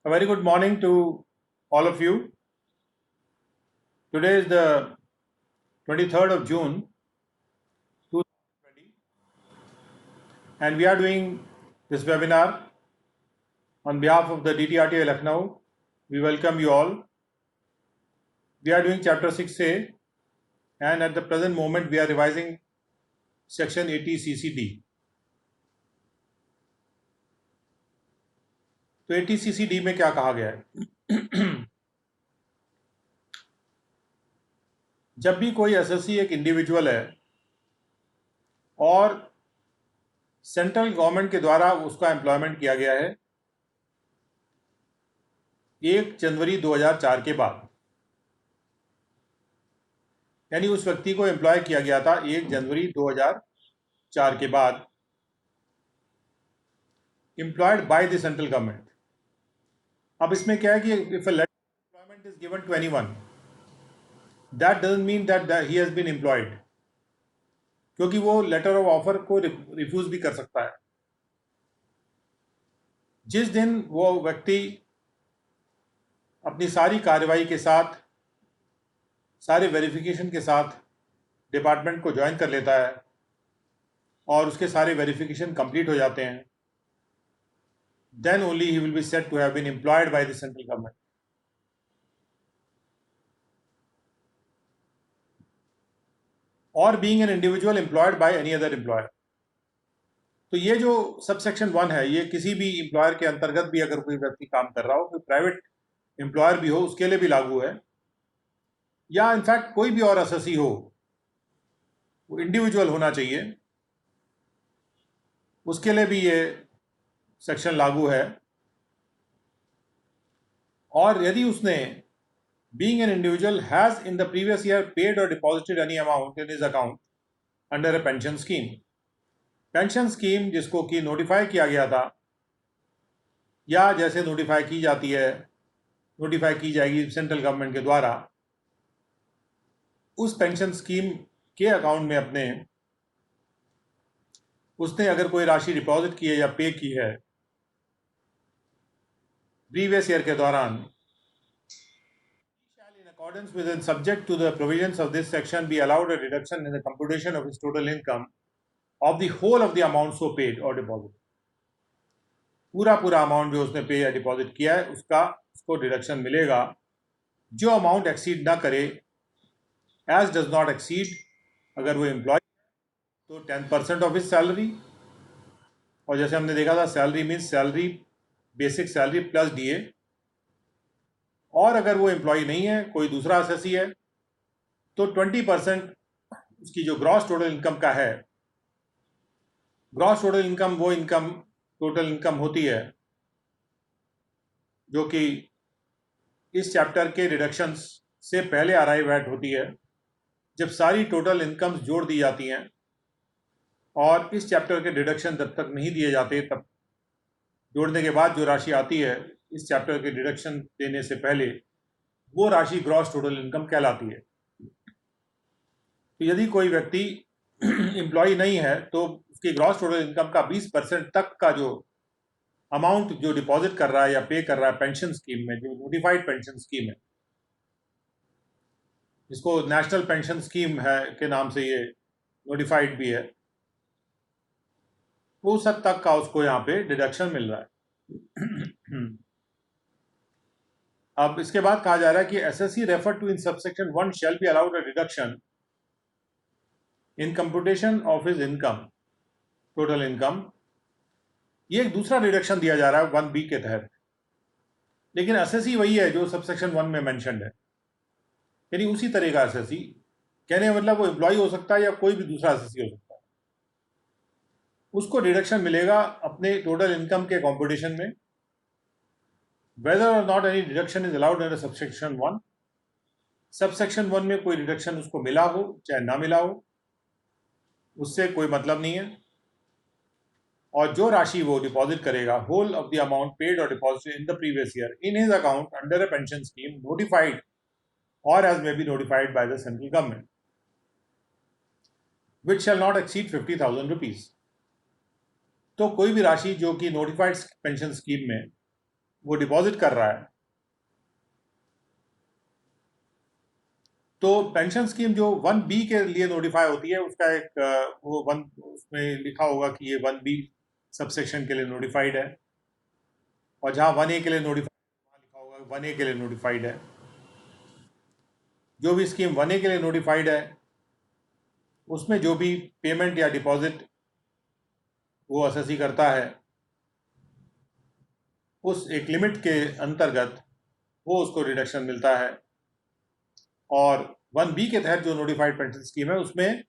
A very good morning to all of you. Today is the 23rd of June 2020 and we are doing this webinar on behalf of the DTRTA Lucknow. We welcome you all. We are doing chapter 6A and at the present moment we are revising section 80 CCD. तो 80 CCD में क्या कहा गया है? जब भी कोई SSC एक इंडिविजुअल है और सेंट्रल गवर्नमेंट के द्वारा उसका एम्प्लॉयमेंट किया गया है 1 जनवरी 2004 के बाद, यानी उस व्यक्ति को एम्प्लॉय किया गया था 1 जनवरी 2004 के बाद, employed by the central government. अब इसमें क्या है कि if a letter employment is given to anyone, that doesn't mean that he has been employed, क्योंकि वो लेटर ऑफ ऑफर को रिफ्यूज भी कर सकता है। जिस दिन वो व्यक्ति अपनी सारी कार्रवाई के साथ, सारे वेरिफिकेशन के साथ डिपार्टमेंट को ज्वाइन कर लेता है और उसके सारे वेरिफिकेशन कंप्लीट हो जाते हैं, then only he will be said to have been employed by the central government. Or being an individual employed by any other employer. तो ये जो सबसेक्शन 1 है, ये किसी भी एम्प्लॉयर के अंतर्गत भी अगर कोई व्यक्ति काम कर रहा हो, कोई प्राइवेट एम्प्लॉयर भी हो, उसके लिए भी लागू है, या इनफैक्ट कोई भी और एसएससी हो, वो इंडिविजुअल होना चाहिए, उसके लिए भी ये सेक्शन लागू है। और यदि उसने being an individual has in the previous year paid or deposited any amount in his account under a pension scheme, pension scheme जिसको कि नोटिफाई किया गया था या जैसे नोटिफाई की जाती है, नोटिफाई की जाएगी सेंट्रल गवर्नमेंट के द्वारा, उस पेंशन स्कीम के अकाउंट में अपने उसने अगर कोई राशि डिपॉजिट की है या पे की है प्रीवियस ईयर के दौरान, in accordance with and subject to the provisions of this section be allowed a reduction in the computation of his total income of the whole of the amount so paid or deposited. पूरा amount जो उसने पे या deposit किया है उसको deduction मिलेगा, जो अमाउंट एक्सीड ना करे, एज डज नॉट एक्सीड, अगर वो एम्प्लॉय तो 10% ऑफ हिज सैलरी, और जैसे हमने देखा था salary means salary, basic salary plus DA, और अगर वो एम्प्लॉय नहीं है, कोई दूसरा एसएससी है, तो 20% उसकी जो ग्रॉस टोटल इनकम का है, ग्रॉस टोटल इनकम वो इनकम टोटल इनकम होती है जो कि इस चैप्टर के डिडक्शंस से पहले अराइव एट होती है, जब सारी टोटल इनकम्स जोड़ दी जाती हैं, और इस चैप्टर के डिडक्शन जब तक नहीं दिए जाते, तब जोड़ने के बाद जो राशि आती है इस चैप्टर के डिडक्शन देने से पहले, वो राशि ग्रॉस टोटल इनकम कहलाती है। तो यदि कोई व्यक्ति एम्प्लॉय नहीं है तो उसकी ग्रॉस टोटल इनकम का 20% तक का जो अमाउंट जो डिपॉजिट कर रहा है या पे कर रहा है पेंशन स्कीम में, जो नोटिफाइड पेंशन स्कीम है, जिसको नेशनल पेंशन स्कीम है के नाम से ये नोटिफाइड भी है, उस हद तक का उसको यहाँ पे डिडक्शन मिल रहा है। अब इसके बाद कहा जा रहा है कि assessee refer to in subsection 1 shall be allowed a deduction in computation of his income, total income. ये एक दूसरा डिडक्शन दिया जा रहा है 1B के तहत, लेकिन एसएससी वही है जो सबसेक्शन 1 में मेंशन्ड है, यानी उसी तरह का एसएससी। कहने का मतलब वो एम्प्लॉय हो सकता है या कोई भी दूसरा एसएससी हो सकता है, उसको डिडक्शन मिलेगा अपने टोटल इनकम के कंप्यूटेशन में, whether or not any deduction is allowed under subsection 1. Subsection 1 में कोई डिडक्शन उसको मिला हो चाहे ना मिला हो, उससे कोई मतलब नहीं है। और जो राशि वो डिपॉजिट करेगा, whole of the amount paid और deposited in the previous year in his account under a pension scheme notified और as may be notified by the central government, which shall not exceed 50,000 rupees. तो कोई भी राशि जो कि notified pension scheme में वो डिपॉजिट कर रहा है, तो पेंशन स्कीम जो 1B के लिए नोटिफाई होती है, उसका एक वो वन उसमें लिखा होगा कि ये 1B सबसेक्शन के लिए नोटिफाइड है, और जहां 1A के लिए नोटिफाइड लिखा होगा 1A के लिए नोटिफाइड है। जो भी स्कीम 1A के लिए नोटिफाइड है, उसमें जो भी पेमेंट या डिपॉजिट वो एसएससी करता है, उस एक लिमिट के अंतर्गत वो उसको रिडक्शन मिलता है। और 1B के तहत जो नोटिफाइड पेंशन स्कीम है, उसमें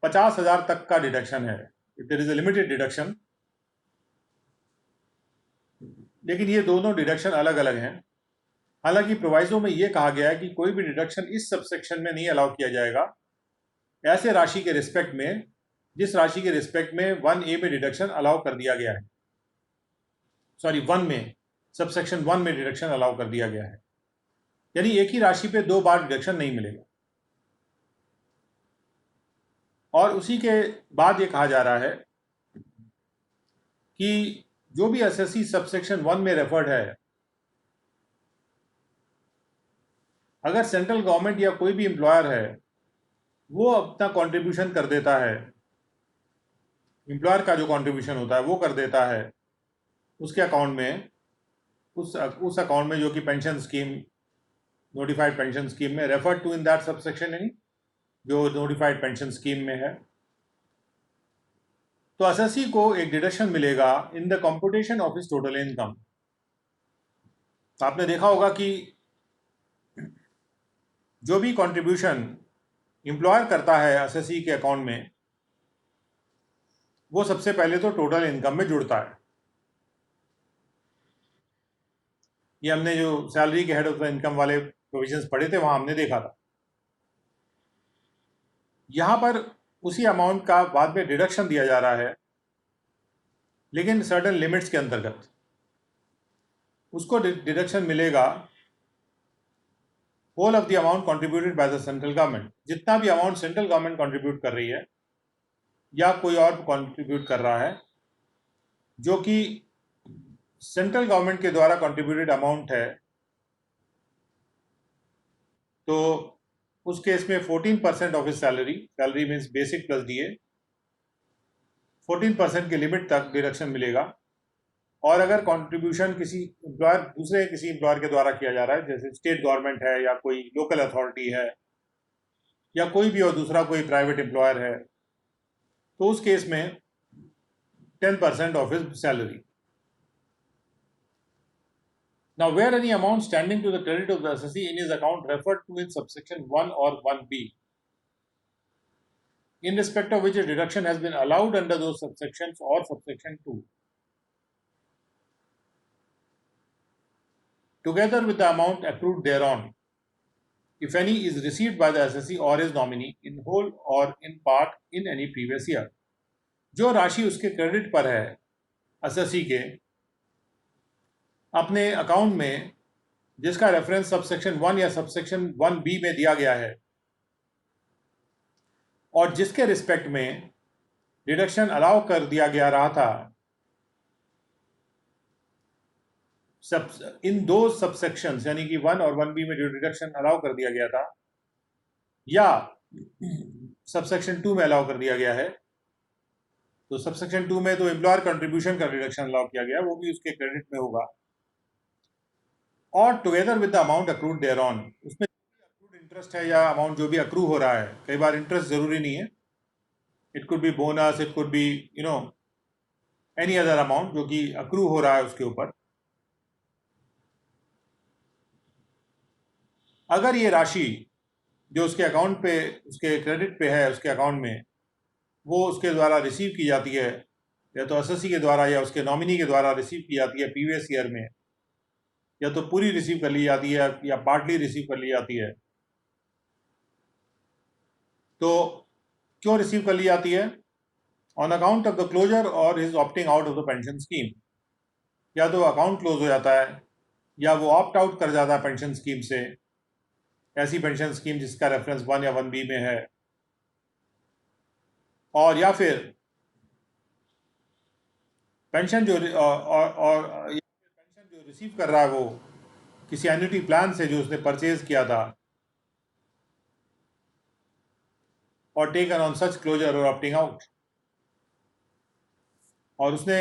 50,000 तक का डिडक्शन है, there is a limited deduction. लेकिन ये दोनों डिडक्शन अलग अलग हैं। हालांकि प्रोवाइजो में ये कहा गया है कि कोई भी डिडक्शन इस सबसेक्शन में नहीं अलाउ किया जाएगा ऐसे राशि के रिस्पेक्ट में जिस राशि के रिस्पेक्ट में 1A में डिडक्शन अलाउ कर दिया गया है, सॉरी 1 में, सबसेक्शन 1 में डिडक्शन अलाउ कर दिया गया है। यानी एक ही राशि पे 2 बार डिडक्शन नहीं मिलेगा। और उसी के बाद ये कहा जा रहा है कि जो भी एसएससी सबसेक्शन 1 में रेफर्ड है, अगर सेंट्रल गवर्नमेंट या कोई भी एम्प्लॉयर है वो अपना कंट्रीब्यूशन कर देता है, एम्प्लॉयर का जो कंट्रीब्यूशन होता है वो कर देता है उसके अकाउंट में, उस अकाउंट में जो कि pension scheme, notified pension scheme में refer to in that subsection, यानी जो नोटिफाइड पेंशन स्कीम में है, तो एसएससी को एक डिडक्शन मिलेगा in the computation of his total income. तो आपने देखा होगा कि जो भी कंट्रीब्यूशन एम्प्लॉयर करता है एसएससी के अकाउंट में, वो सबसे पहले तो टोटल इनकम में जुड़ता है। ये हमने जो सैलरी के हेड ऑफ द इनकम वाले प्रोविजंस पढ़े थे वहां हमने देखा था। यहां पर उसी अमाउंट का बाद में डिडक्शन दिया जा रहा है, लेकिन सर्टेन लिमिट्स के अंतर्गत उसको डिडक्शन मिलेगा whole of the amount contributed by the central government. जितना भी अमाउंट सेंट्रल गवर्नमेंट कंट्रीब्यूट कर रही है या कोई और कंट्रीब्यूट कर रहा है, जो कि सेंट्रल गवर्नमेंट के द्वारा कंट्रीब्यूटेड अमाउंट है, तो उस केस में 14% of his salary, salary means basic plus DA, 14% की लिमिट तक डिडक्शन मिलेगा। और अगर कंट्रीब्यूशन किसी एम्प्लॉयर, दूसरे किसी एम्प्लॉयर के द्वारा किया जा रहा है, जैसे स्टेट गवर्नमेंट है या कोई लोकल अथॉरिटी है या कोई भी और दूसरा कोई प्राइवेट एम्प्लॉयर है, तो उस केस में 10% of his salary. Now, where any amount standing to the credit of the assessee in his account referred to in subsection 1 or 1B, in respect of which a deduction has been allowed under those subsections or subsection 2, together with the amount accrued thereon, if any, is received by the assessee or his nominee in whole or in part in any previous year. जो राशि उसके credit पर है assessee के अपने account में, जिसका reference subsection 1 या सबसेक्शन 1B में दिया गया है, और जिसके रिस्पेक्ट में डिडक्शन अलाउ कर दिया गया रहा था इन दो सबसेक्शंस, यानी कि 1 और 1B में जो डिडक्शन अलाउ कर दिया गया था या सबसेक्शन 2 में अलाउ कर दिया गया है, तो सबसेक्शन 2 में तो एम्प्लॉयर कंट्रीब्यूशन का डिडक्शन अलाउ किया गया, वो भी उसके क्रेडिट में होगा। और together with the amount accrued thereon, उसमें अक्रूड इंटरेस्ट है या अमाउंट जो भी अक्रू हो रहा है, कई बार इंटरेस्ट जरूरी नहीं है, it could be bonus, it could be any other amount जो कि अक्रू हो रहा है उसके ऊपर, अगर ये राशि जो उसके अकाउंट पे, उसके क्रेडिट पे है, उसके अकाउंट में, वो उसके द्वारा रिसीव की जाती है, या तो एसएससी के द्वारा या उसके नॉमिनी के द्वारा रिसीव की जाती है प्रीवियस ईयर में, या तो पूरी रिसीव कर ली जाती है या पार्टली रिसीव कर ली जाती है, तो क्यों रिसीव कर ली जाती है? On account of the closure और his opting out of the pension scheme. या तो अकाउंट क्लोज हो जाता है या वो ऑप्ट आउट कर जाता है पेंशन स्कीम से, ऐसी पेंशन स्कीम जिसका रेफरेंस 1 या 1B में है, और या फिर पेंशन जो पेंशन जो रिसीव कर रहा है वो किसी एन्युटी प्लान से जो उसने परचेज किया था, और टेकन ऑन सच क्लोजर और ऑप्टिंग आउट, और उसने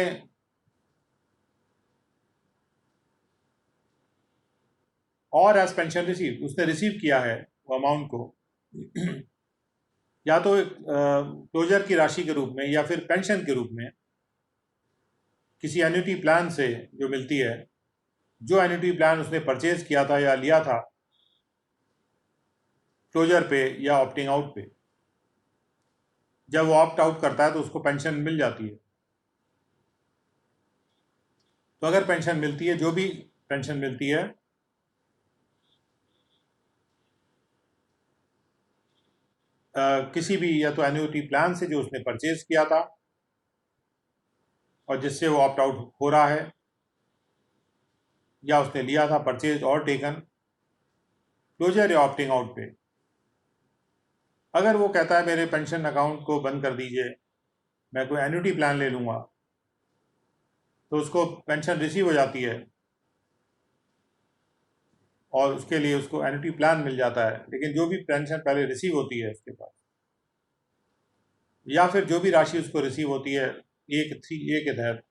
और एज पेंशन रिसीव, उसने रिसीव किया है वो अमाउंट को या तो क्लोजर की राशि के रूप में या फिर पेंशन के रूप में किसी एन्युटी प्लान से जो मिलती है, जो एन्युटी प्लान उसने परचेज किया था या लिया था क्लोजर पे या ऑप्टिंग आउट पे। जब वो ऑप्ट आउट करता है तो उसको पेंशन मिल जाती है। तो अगर पेंशन मिलती है, जो भी पेंशन मिलती है, किसी भी या तो एन्युटी प्लान से जो उसने परचेज किया था और जिससे वो ऑप्ट आउट हो रहा है, या उसने लिया था परचेज और टेकन क्लोजर या ऑप्टिंग आउट पे, अगर वो कहता है मेरे पेंशन अकाउंट को बंद कर दीजिए, मैं कोई एन्युटी प्लान ले लूँगा, तो उसको पेंशन रिसीव हो जाती है और उसके लिए उसको एन्युटी प्लान मिल जाता है। लेकिन जो भी पेंशन पहले रिसीव होती है उसके पास, या फिर जो भी राशि उसको रिसीव होती है एक 3A के तहत,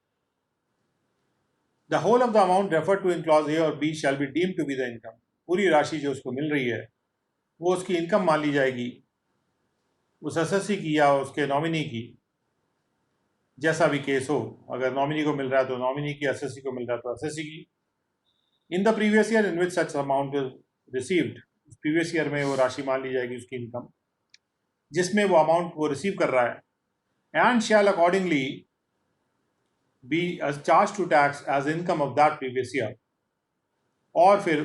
the whole of the amount refer to in clause A और B shall be deem to be the income, पूरी राशि जो उसको मिल रही है वो उसकी इनकम मान ली जाएगी, उस एसएससी की या उसके नॉमिनी की, जैसा भी केस हो। अगर नॉमिनी को मिल रहा है तो नॉमिनी की, एसएससी को मिल रहा है तो एसएससी की। इन the previous year in which such amount received, previous year में वो राशि मान ली जाएगी उसकी इनकम जिसमें वो अमाउंट वो रिसीव कर रहा है, and shall accordingly be charge to tax as income of that previous year, और फिर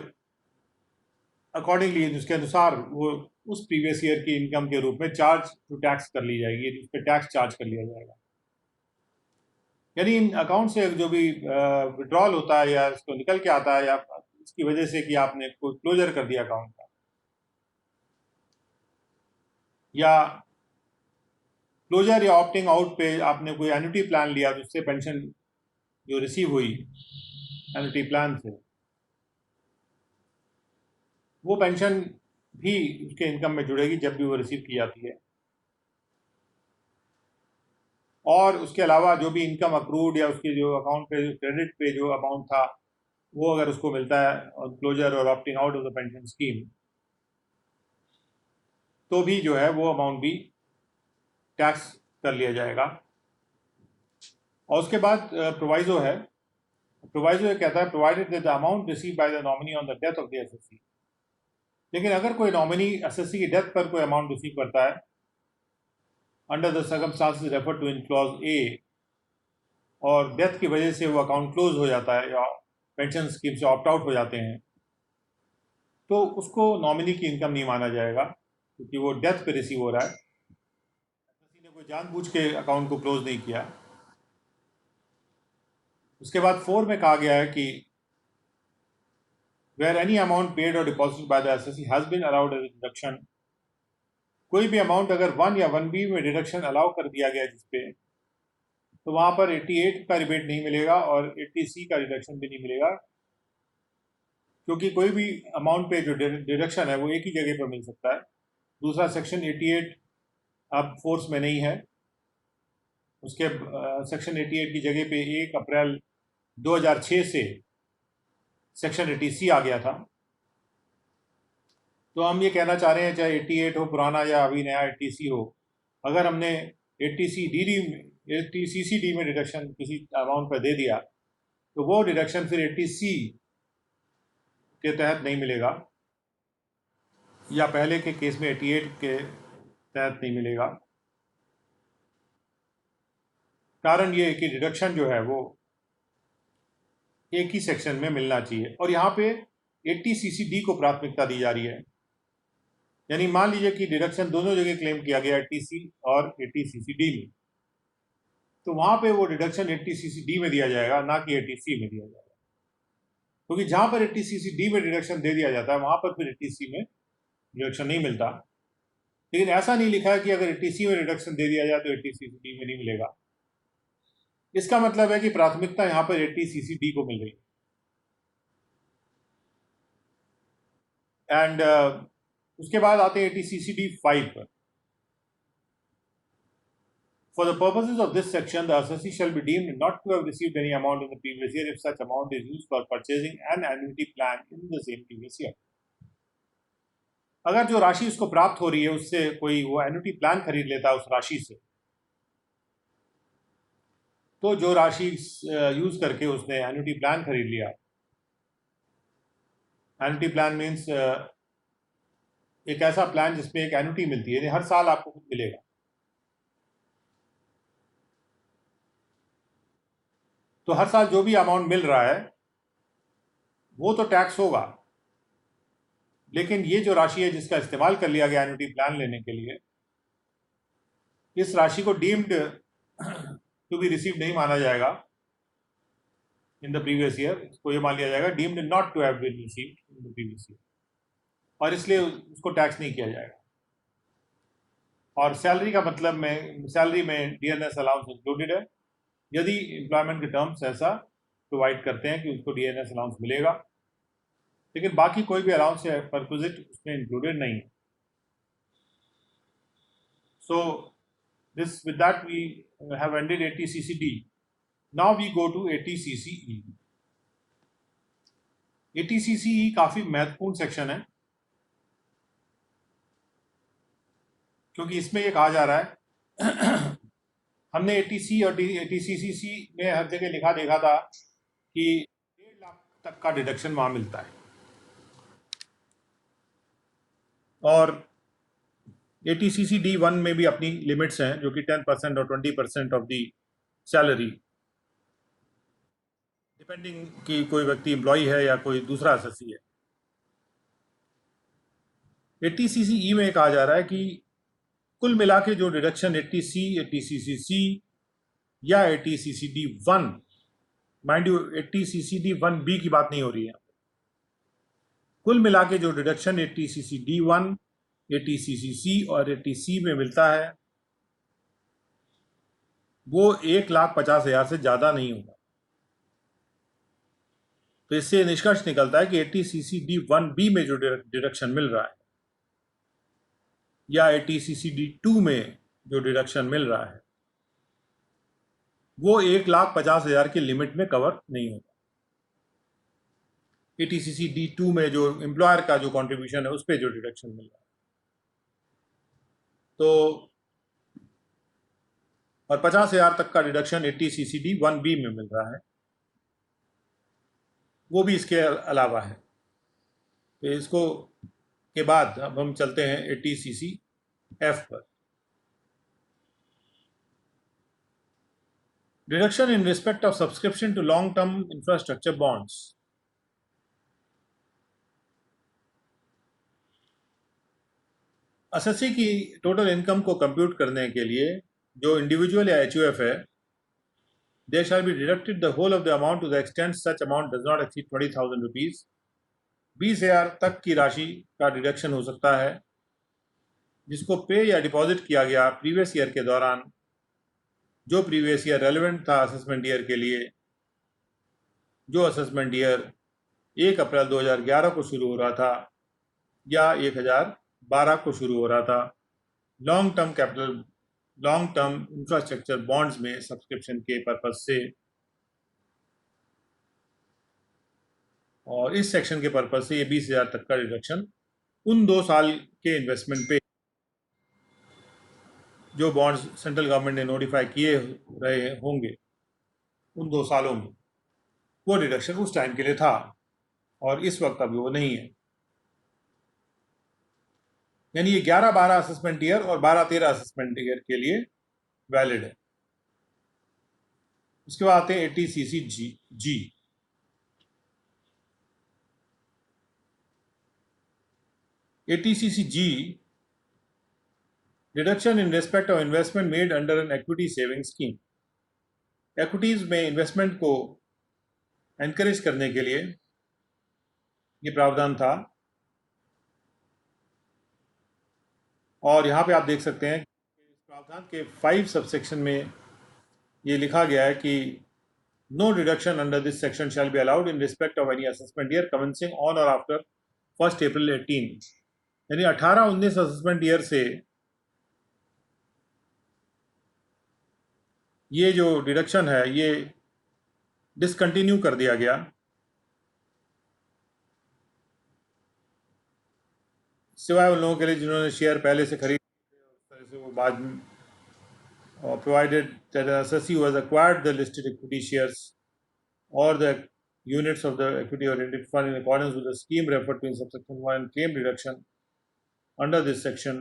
अकॉर्डिंगली उसके अनुसार वो उस प्रीवियस ईयर की इनकम के रूप में चार्ज टू टैक्स कर ली जाएगी, उस पर टैक्स चार्ज कर लिया जाएगा। यानी इन अकाउंट से जो भी विड्रॉल होता है या इसको निकल के आता है, या इसकी वजह से कि आपने कोई क्लोजर कर दिया अकाउंट का, या क्लोजर या ऑप्टिंग आउट पे आपने कोई एन्युटी प्लान लिया जिससे पेंशन जो रिसीव हुई एन्युटी प्लान से, वो पेंशन भी उसके इनकम में जुड़ेगी जब भी वो रिसीव की जाती है। और उसके अलावा जो भी इनकम अक्रूड या उसके जो अकाउंट पे क्रेडिट पे जो अमाउंट था, वो अगर उसको मिलता है और क्लोजर और opting out of the pension scheme, तो भी जो है वो अमाउंट भी टैक्स कर लिया जाएगा। और उसके बाद प्रोवाइजो है, प्रोवाइजो ये कहता है provided that the amount receive by the nominee on the death of the SSC. लेकिन अगर कोई नॉमिनी एसएससी की डेथ पर कोई अमाउंट रिसीव करता है under the circumstances refer to in clause A, और डेथ की वजह से वो अकाउंट क्लोज हो जाता है या पेंशन स्कीम से ऑप्ट आउट हो जाते हैं, तो उसको नॉमिनी की इनकम नहीं माना जाएगा क्योंकि वो डेथ पे रिसीव हो रहा है, किसी ने कोई जानबूझ के अकाउंट को क्लोज नहीं किया। उसके बाद 4 में कहा गया है कि वेयर एनी अमाउंट पेड और deposited by the assessee has been allowed as deduction, कोई भी अमाउंट अगर 1 या 1B में डिडक्शन अलाउ कर दिया गया जिसपे, तो वहां पर 88 का रिबेट नहीं मिलेगा और 80C का डिडक्शन भी नहीं मिलेगा, क्योंकि कोई भी अमाउंट पे जो डिडक्शन है वो एक ही जगह पर मिल सकता है। दूसरा सेक्शन 88 अब फोर्स में नहीं है, उसके सेक्शन 88 की जगह पे 1 अप्रैल 2006 से सेक्शन 80C आ गया था। तो हम ये कहना चाह रहे हैं चाहे 88 हो पुराना या अभी नया 80C हो, अगर हमने 80CCD में डिडक्शन किसी अमाउंट पर दे दिया तो वो डिडक्शन फिर 80C के तहत नहीं मिलेगा, या पहले के केस में 88 के तहत नहीं मिलेगा। कारण ये है कि डिडक्शन जो है वो एक ही सेक्शन में मिलना चाहिए, और यहाँ पे 80CCD को प्राथमिकता दी जा रही है। यानी मान लीजिए कि डिडक्शन दोनों जगह क्लेम किया गया 80C और 80CCD में, तो वहां पे वो डिडक्शन 80CCD में दिया जाएगा, ना कि 80C में दिया जाएगा, क्योंकि जहां पर 80CCD में डिडक्शन दे दिया जाता है वहां पर फिर 80C में डिडक्शन नहीं मिलता। लेकिन ऐसा नहीं लिखा है कि अगर 80C में डिडक्शन दे दिया जाए तो 80CCD में नहीं मिलेगा। इसका मतलब है कि प्राथमिकता यहाँ पर 80CCD को मिल रही है। एंड उसके बाद आते हैं ATCCD 5 पर. For the purposes of this section, the assessee shall be deemed not to have received any amount in the previous year if such amount is used for purchasing an annuity plan in the same previous year. अगर जो राशि उसको प्राप्त हो रही है उससे कोई वो एन्युटी प्लान खरीद लेता है उस राशि से, तो जो राशि यूज करके उसने एन्युटी प्लान खरीद लिया, एन्युटी प्लान मीन्स एक ऐसा प्लान जिसमें एक एन्युटी मिलती है, हर साल आपको कुछ मिलेगा. तो हर साल जो भी अमाउंट मिल रहा है वो तो टैक्स होगा, लेकिन ये जो राशि है जिसका इस्तेमाल कर लिया गया एन्युटी प्लान लेने के लिए, इस राशि को डीम्ड टू बी रिसीव नहीं माना जाएगा इन द प्रीवियस ईयर. इसको ये मान लिया जाएगा deemed not to have been received in the previous year, और इसलिए उसको टैक्स नहीं किया जाएगा. और सैलरी का मतलब में, सैलरी में डीएनएस अलाउंस इंक्लूडेड है यदि एम्प्लॉयमेंट के टर्म्स ऐसा प्रोवाइड करते हैं कि उसको डीएनएस अलाउंस मिलेगा, लेकिन बाकी कोई भी अलाउंस या परक्विजिट उसमें इंक्लूडेड नहीं है. सो this with that we have ended ATCCD. Now we go to ATCCE. ATCCE काफी महत्वपूर्ण सेक्शन है, क्योंकि इसमें ये कहा जा रहा है हमने ATC और ATCCC में हर जगह लिखा देखा था कि 1.5 लाख तक का डिडक्शन वहां मिलता है, और ATCCD 1 में भी अपनी लिमिट्स हैं जो कि 10% और 20% ऑफ दी सैलरी, डिपेंडिंग कि कोई व्यक्ति एम्प्लॉय है या कोई दूसरा असेसी है. ATCCE में कहा जा रहा है कि कुल मिला के जो डिडक्शन ATC, ATCCC या ATCCD 1, mind you ATCCD 1B की बात नहीं हो रही है, कुल मिला के जो डिडक्शन ATCCD 1, ATCCC और ATC में मिलता है वो 1,50,000 से ज्यादा नहीं होगा. तो इससे निष्कर्ष निकलता है कि ATCCD 1B में जो डिडक्शन मिल रहा है या ATCCD 2 में जो डिडक्शन मिल रहा है वो 1,50,000 की लिमिट में कवर नहीं होगा. ATCCD 2 में जो एम्प्लॉयर का जो कंट्रीब्यूशन है उस पर जो डिडक्शन मिल रहा है, तो और 50,000 तक का डिडक्शन ATCCD 1B में मिल रहा है, वो भी इसके अलावा है. तो इसको के बाद अब हम चलते हैं ATCCF पर. Deduction in respect of subscription to long term infrastructure bonds. Assessee की टोटल इनकम को कंप्यूट करने के लिए जो इंडिविजुअल या HUF है, they shall be deducted the whole of the amount to the extent such amount does not exceed 20,000 rupees. 20,000 तक की राशि का डिडक्शन हो सकता है जिसको पे या डिपॉजिट किया गया प्रीवियस ईयर के दौरान, जो प्रीवियस ईयर रेलेवेंट था असेसमेंट ईयर के लिए, जो असेसमेंट ईयर 1 अप्रैल 2011 को शुरू हो रहा था या 2012 को शुरू हो रहा था, लॉन्ग टर्म इंफ्रास्ट्रक्चर बॉन्ड्स में सब्सक्रिप्शन के पर्पज से. और इस सेक्शन के पर्पज से ये 20,000 तक का डिडक्शन उन 2 साल के इन्वेस्टमेंट पे जो बॉन्ड्स सेंट्रल गवर्नमेंट ने नोटिफाई किए रहे होंगे उन 2 सालों में, वो डिडक्शन उस टाइम के लिए था और इस वक्त अभी वो नहीं है. यानी ये 11-12 असेसमेंट ईयर और 12-13 असेसमेंट ईयर के लिए वैलिड है. उसके बाद आते हैं ATCCG. ATCCG deduction in respect of investment made under an equity saving scheme. Equities में इन्वेस्टमेंट को एनकरेज करने के लिए ये प्रावधान था, और यहाँ पे आप देख सकते हैं इस प्रावधान के 5 सबसेक्शन में ये लिखा गया है कि no deduction under this section shall be allowed in respect of any assessment year commencing on और आफ्टर 1 अप्रैल 18, यानी 18-19 असेसमेंट ईयर से ये जो डिडक्शन है ये डिसकंटिन्यू कर दिया गया। सिवाय उन लोगों के लिए जिन्होंने शेयर पहले से खरीद उस तरह से वो बाद में provided that an assessee who has acquired the listed equity shares or the units of the equity oriented fund in accordance with the scheme referred to in subsection 1 and claim reduction under this section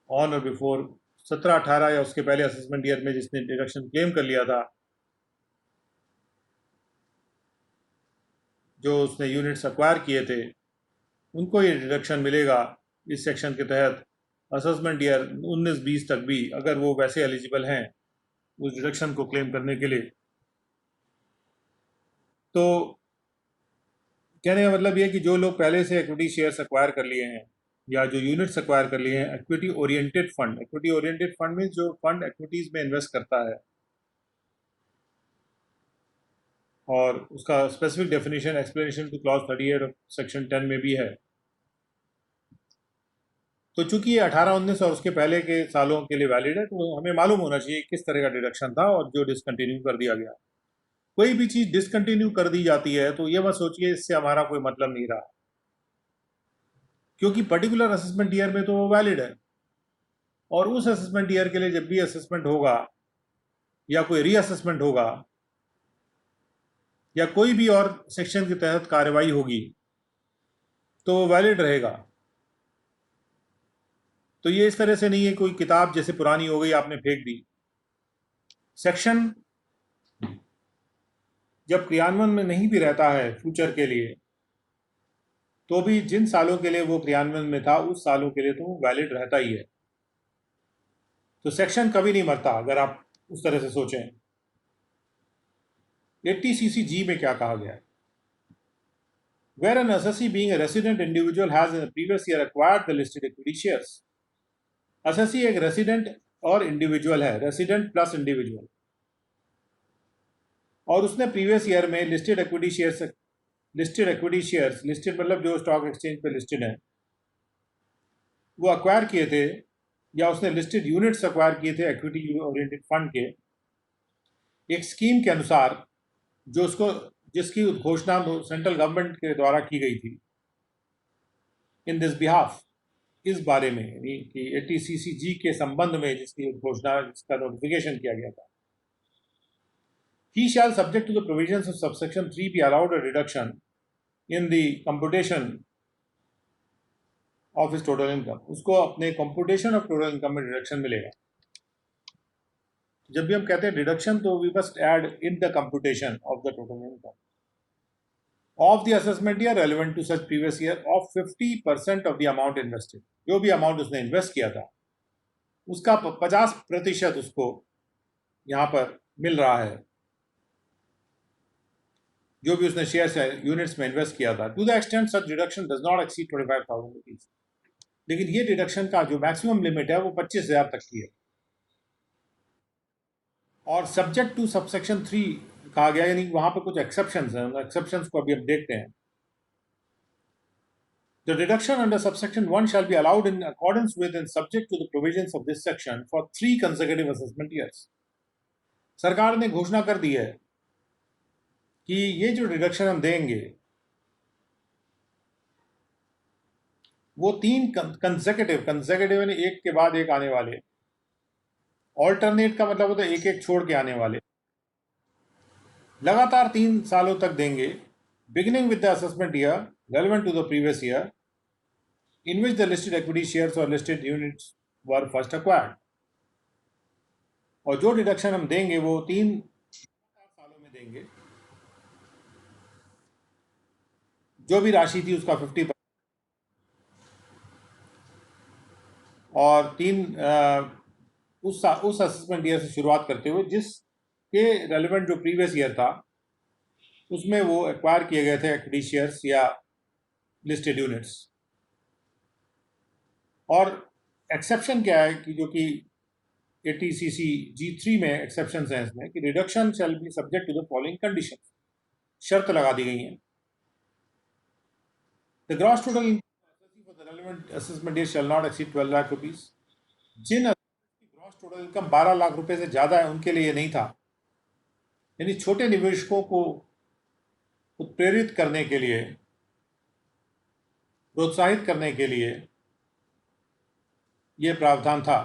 on or before 17-18 या उसके पहले assessment year में जिसने deduction claim कर लिया था, जो उसने यूनिट्स एक्वायर किए थे, उनको ये डिडक्शन मिलेगा इस सेक्शन के तहत असेसमेंट ईयर 19-20 तक भी, अगर वो वैसे एलिजिबल हैं उस डिडक्शन को क्लेम करने के लिए। तो कहने का मतलब ये कि जो लोग पहले से इक्विटी शेयर्स एक्वायर कर लिए हैं या जो यूनिट्स एक्वायर कर लिए हैं, इक्विटी ओरिएंटेड फंड में जो फंड इक्विटीज में इन्वेस्ट करता है, और उसका specific definition explanation two clause 38 of section 10 में भी है। तो चूंकि ये 18-19 और उसके पहले के सालों के लिए वैलिड है, तो हमें मालूम होना चाहिए किस तरह का डिडक्शन था और जो डिसकंटिन्यू कर दिया गया। कोई भी चीज डिसकंटिन्यू कर दी जाती है तो ये मत सोचिए इससे हमारा कोई मतलब नहीं रहा, क्योंकि पर्टिकुलर असेसमेंट ईयर में तो वो वैलिड है, और उस असेसमेंट ईयर के लिए जब भी असेसमेंट होगा या कोई रीअसेसमेंट होगा या कोई भी और सेक्शन के तहत कार्रवाई होगी तो वो वैलिड रहेगा। तो ये इस तरह से नहीं है कोई किताब जैसे पुरानी हो गई आपने फेंक दी। सेक्शन जब क्रियान्वयन में नहीं भी रहता है फ्यूचर के लिए, तो भी जिन सालों के लिए वो क्रियान्वयन में था उस सालों के लिए तो वो वैलिड रहता ही है। तो सेक्शन कभी नहीं मरता अगर आप उस तरह से सोचें। 80cc(g) में क्या कहा गया है? Where an assessee being a resident individual has in the previous year acquired the listed equity shares. assessee एक रेसिडेंट और इंडिविजुअल है, रेसिडेंट प्लस इंडिविजुअल, और उसने प्रीवियस ईयर में लिस्टेड इक्विटी शेयर्स लिस्टेड मतलब जो स्टॉक एक्सचेंज पे listed है वो अक्वायर किए थे, या उसने लिस्टेड यूनिट्स अक्वायर किए थे इक्विटी ओरिएंटेड फंड के एक स्कीम के अनुसार, जो उसको जिसकी घोषणा सेंट्रल गवर्नमेंट के द्वारा की गई थी इन दिस बिहाफ, इस बारे में यानी कि 80cc(g) के संबंध में जिसकी घोषणा, जिसका नोटिफिकेशन किया गया था। He shall, subject to the provisions of subsection 3, be allowed a reduction in the computation of his total income. उसको अपने computation of total income में डिडक्शन मिलेगा। जब भी हम कहते हैं डिडक्शन तो we must add in the computation of the total income of the assessment year relevant to such previous year of 50% of the amount invested. जो भी अमाउंट उसने इन्वेस्ट किया था उसका 50% उसको यहाँ पर मिल रहा है, जो भी उसने शेयर यूनिट्स में इन्वेस्ट किया था। To the extent such deduction does not exceed 25,000 rupees. लेकिन ये डिडक्शन का जो मैक्सिमम लिमिट है वो 25,000 तक की है, और सब्जेक्ट टू सबसेक्शन 3 कहा गया, यानी वहां पर कुछ एक्सेप्शंस हैं। उन एक्सेप्शंस को अभी हम देखते हैं। The deduction under subsection 1 shall be allowed in accordance with and subject to the provisions of this section for 3 consecutive assessment years. सरकार ने घोषणा कर दी है कि ये जो डिडक्शन हम देंगे वो 3 कंसेक्यूटिव यानी एक के बाद एक आने वाले, ऑल्टरनेट का मतलब होता है एक एक छोड़ के आने वाले, लगातार 3 सालों तक देंगे, beginning with the assessment year relevant to the previous year in which the listed equity shares or listed units were first acquired. और जो डिडक्शन हम देंगे वो 3 सालों में देंगे। जो भी राशि थी उसका 50% और 3 उस असेसमेंट ईयर से शुरुआत करते हुए जिसके रेलेवेंट जो प्रीवियस ईयर था उसमें वो एक्वायर किए गए थे इक्विटी शेयर्स या लिस्टेड यूनिट्स। और एक्सेप्शन क्या है कि जो कि 80cc(g)(3) में एक्सेप्शन हैं इसमें कि reduction shall be subject to the following condition. शर्त लगा दी गई है The gross total income for the relevant assessment year shall not exceed 12 lakh rupees. Jin gross total income 12 lakh रुपए से ज्यादा है उनके लिए ये नहीं था, यानी छोटे निवेशकों को उत्प्रेरित करने के लिए, प्रोत्साहित करने के लिए ये प्रावधान था।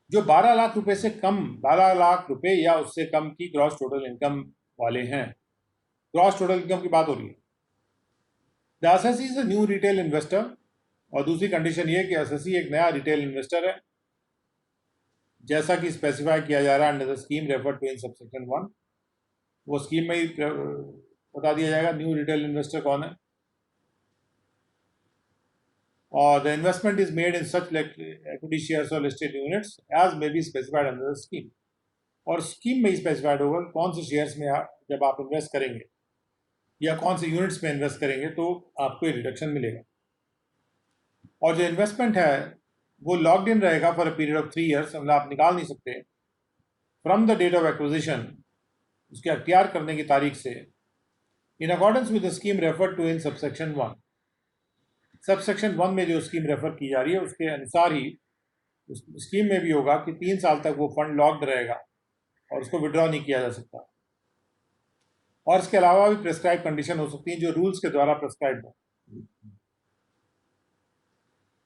जो 12 लाख रुपए से कम, 12 लाख रुपए या उससे कम की ग्रॉस टोटल इनकम वाले हैं, ग्रॉस टोटल इनकम की बात हो रही है। The assessee is a new retail investor, और दूसरी कंडीशन ये कि एसएससी एक नया रिटेल इन्वेस्टर है, जैसा कि स्पेसिफाई किया जा रहा है under the scheme refer to in subsection 1। वो स्कीम में ही बता दिया जाएगा न्यू रिटेल इन्वेस्टर कौन है। और the investment is made in such equity shares or listed units as may be specified under the scheme। और स्कीम में ही स्पेसिफाइड होगा कौन से शेयर्स में जब आप इन्वेस्ट करेंगे या कौन से यूनिट्स में इन्वेस्ट करेंगे तो आपको ये रिडक्शन मिलेगा। और जो इन्वेस्टमेंट है वो लॉक्ड इन रहेगा for a period of 3 years, मतलब आप निकाल नहीं सकते from the date of acquisition, उसके अख्तियार करने की तारीख से, in accordance with the scheme refer to in subsection 1। Subsection 1 में जो स्कीम रेफर की जा रही है उसके अनुसार ही उस स्कीम में भी होगा कि 3 साल तक वो फंड लॉक्ड रहेगा और उसको विड्रॉ नहीं किया जा सकता। और इसके अलावा भी प्रेस्क्राइब कंडीशन हो सकती हैं जो रूल्स के द्वारा प्रेस्क्राइब हो।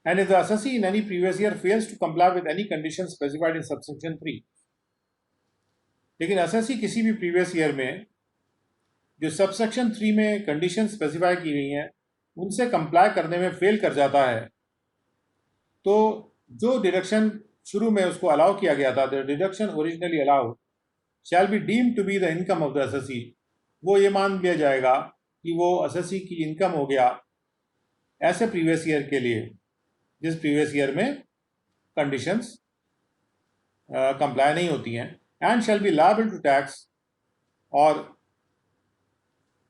And if the assessee in any previous year fails to comply with any condition specified in subsection 3, लेकिन assessee किसी भी previous year में जो subsection 3 में condition specify की गई हैं उनसे comply करने में fail कर जाता है, तो जो deduction शुरू में उसको allow किया गया था, the deduction originally allowed shall be deemed to be the income of the assessee। वो ये मान लिया जाएगा कि वो assessee की income हो गया ऐसे previous year के लिए जिस प्रीवियस ईयर में कंडीशंस कंप्लाई नहीं होती हैं, and shall be liable to tax, और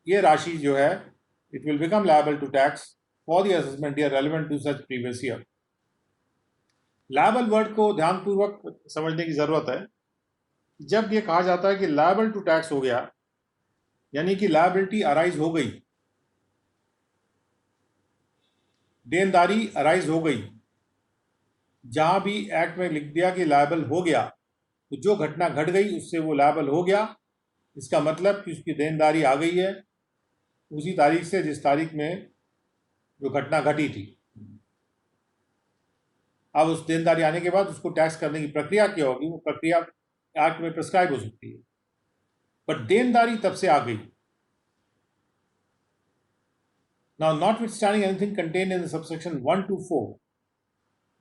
ये राशि जो है it will become liable to tax for the assessment year relevant to such previous year. Liable word को ध्यानपूर्वक समझने की जरूरत है। जब ये कहा जाता है कि लायबल टू टैक्स हो गया, यानी कि लायबिलिटी अराइज हो गई, देनदारी अराइज हो गई। जहां भी एक्ट में लिख दिया कि लायबल हो गया, तो जो घटना घट गई उससे वो लायबल हो गया, इसका मतलब कि उसकी देनदारी आ गई है उसी तारीख से जिस तारीख में जो घटना घटी थी। अब उस देनदारी आने के बाद उसको टैक्स करने की प्रक्रिया क्या होगी, वो प्रक्रिया एक्ट में प्रिस्क्राइब हो सकती है, बट देनदारी तब से आ गई। Now, notwithstanding anything contained in the subsection 1 to 4,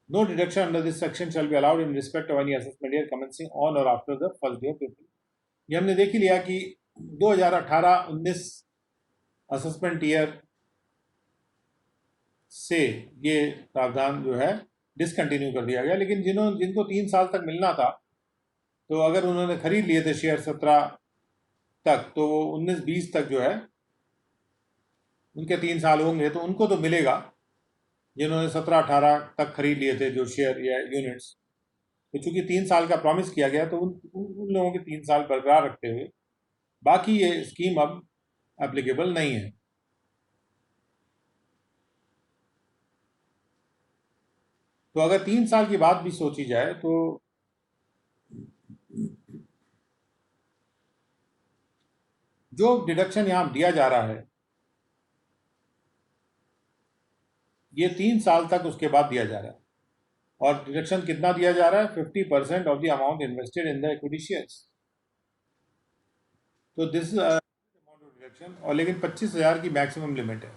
no deduction under this section shall be allowed in respect of any assessment year commencing on or after the first day of April। ये हमने देख ही लिया कि 2018-19 assessment year से ये प्रावधान जो है डिसकंटिन्यू कर दिया गया, लेकिन जिनको 3 साल तक मिलना था, तो अगर उन्होंने खरीद लिए थे शेयर 17 तक, तो वो 19-20 तक जो है उनके 3 साल होंगे तो उनको तो मिलेगा। जिन्होंने 17-18 तक खरीद लिए थे जो शेयर या यूनिट्स, तो चूंकि 3 साल का प्रॉमिस किया गया तो उन लोगों के 3 साल बरकरार रखते हुए बाकी ये स्कीम अब एप्लीकेबल नहीं है। तो अगर 3 साल की बात भी सोची जाए तो जो डिडक्शन यहां दिया जा रहा है ये 3 साल तक उसके बाद दिया जा रहा है, और डिडक्शन कितना दिया जा रहा है, 50% of the amount invested in the equity shares. तो this is amount of deduction, और लेकिन 25,000 की मैक्सिमम लिमिट है।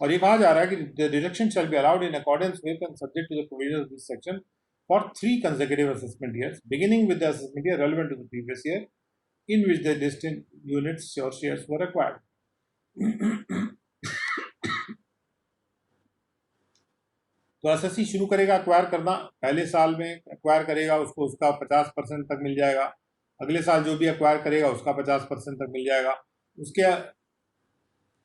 और ये कहा जा रहा है कि the deduction shall be allowed in accordance with and subject to the provisions of this section for 3 consecutive assessment years beginning with the assessment year relevant to the previous year in which the distinct units or shares were acquired। तो SSC शुरू करेगा acquire करना, पहले साल में acquire करेगा उसको उसका 50% तक मिल जाएगा, अगले साल जो भी एक्वायर करेगा उसका 50% तक मिल जाएगा,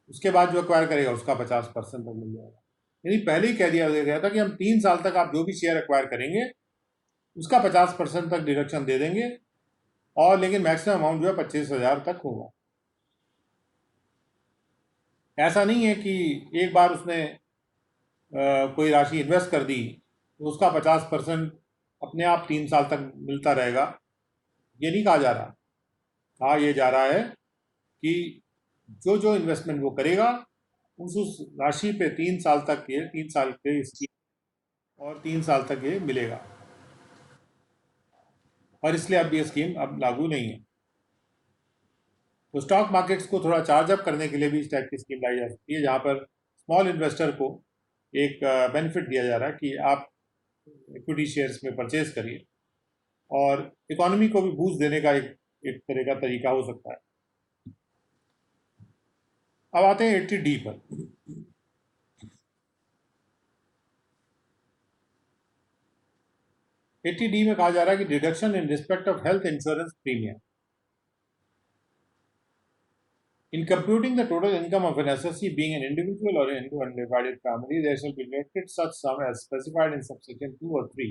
उसके बाद जो एक्वायर करेगा उसका 50% तक मिल जाएगा। यानी पहले ही कह दिया गया था कि हम 3 साल तक आप जो भी शेयर एक्वायर करेंगे उसका 50% तक डिडक्शन दे देंगे, और लेकिन मैक्सिमम अमाउंट जो है 25,000 तक होगा। ऐसा नहीं है कि एक बार उसने कोई राशि इन्वेस्ट कर दी तो उसका 50% अपने आप 3 साल तक मिलता रहेगा, ये नहीं कहा जा रहा। कहा यह जा रहा है कि जो जो इन्वेस्टमेंट वो करेगा उस राशि पे 3 साल तक ये 3 साल के स्कीम और 3 साल तक ये मिलेगा, और इसलिए अब ये स्कीम अब लागू नहीं है। तो स्टॉक मार्केट्स को थोड़ा चार्ज अप करने के लिए भी इस टाइप की स्कीम लाई जा सकती है, जहाँ पर स्मॉल इन्वेस्टर को एक बेनिफिट दिया जा रहा है कि आप इक्विटी शेयर्स में परचेज करिए, और इकोनॉमी को भी बूस्ट देने का एक तरह का तरीका हो सकता है। अब आते हैं 80D पर। 80D में कहा जा रहा है कि deduction in respect of health insurance premium. In computing the total income of an assessee being an individual or into an undivided family, there shall be deducted such sum as specified in subsection 2 or 3,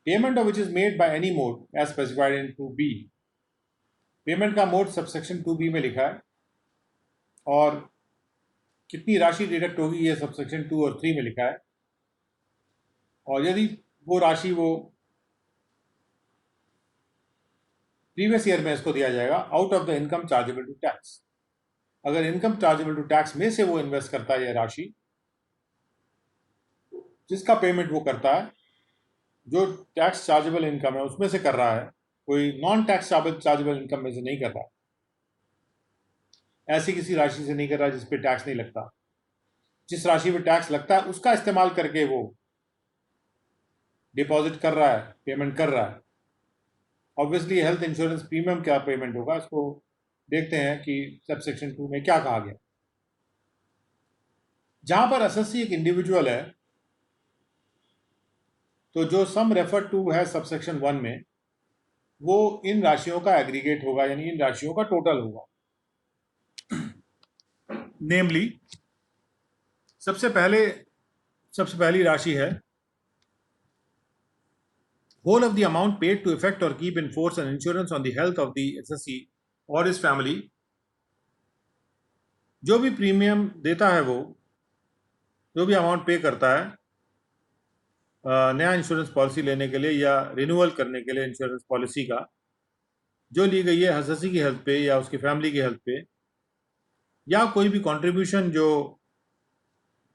payment of which is made by any mode as specified in 2B. Payment का mode subsection 2B में लिखा है, और कितनी राशि deduct होगी ये subsection 2 और 3 में लिखा है। और यदि वो राशि वो प्रीवियस ईयर में इसको दिया जाएगा out of the income chargeable to tax. अगर इनकम चार्जेबल टू टैक्स में से वो इन्वेस्ट करता है, यह राशि जिसका पेमेंट वो करता है, जो टैक्स चार्जेबल इनकम है उसमें से कर रहा है, कोई नॉन टैक्स चार्जेबल इनकम में से नहीं कर रहा, ऐसी किसी राशि से नहीं कर रहा जिस पे टैक्स नहीं लगता। जिस राशि पे टैक्स लगता है उसका इस्तेमाल करके वो डिपॉजिट कर रहा है, पेमेंट कर रहा है। ऑब्वियसली हेल्थ इंश्योरेंस प्रीमियम क्या पेमेंट होगा, इसको देखते हैं कि सबसेक्शन 2 में क्या कहा गया। जहां पर असेसी एक इंडिविजुअल है, तो जो सम रेफर टू है सबसेक्शन 1 में, वो इन राशियों का एग्रीगेट होगा, यानी इन राशियों का टोटल होगा। नेमली सबसे पहली राशि है whole of the amount paid to effect or keep in force an insurance on the health of the assessee or his family। जो भी प्रीमियम देता है, वो जो भी अमाउंट पे करता है नया इंश्योरेंस पॉलिसी लेने के लिए या रिन्यूअल करने के लिए इंश्योरेंस पॉलिसी का, जो ली गई है assessee की हेल्थ पे या उसकी फैमिली की हेल्थ पे, या कोई भी कंट्रीब्यूशन जो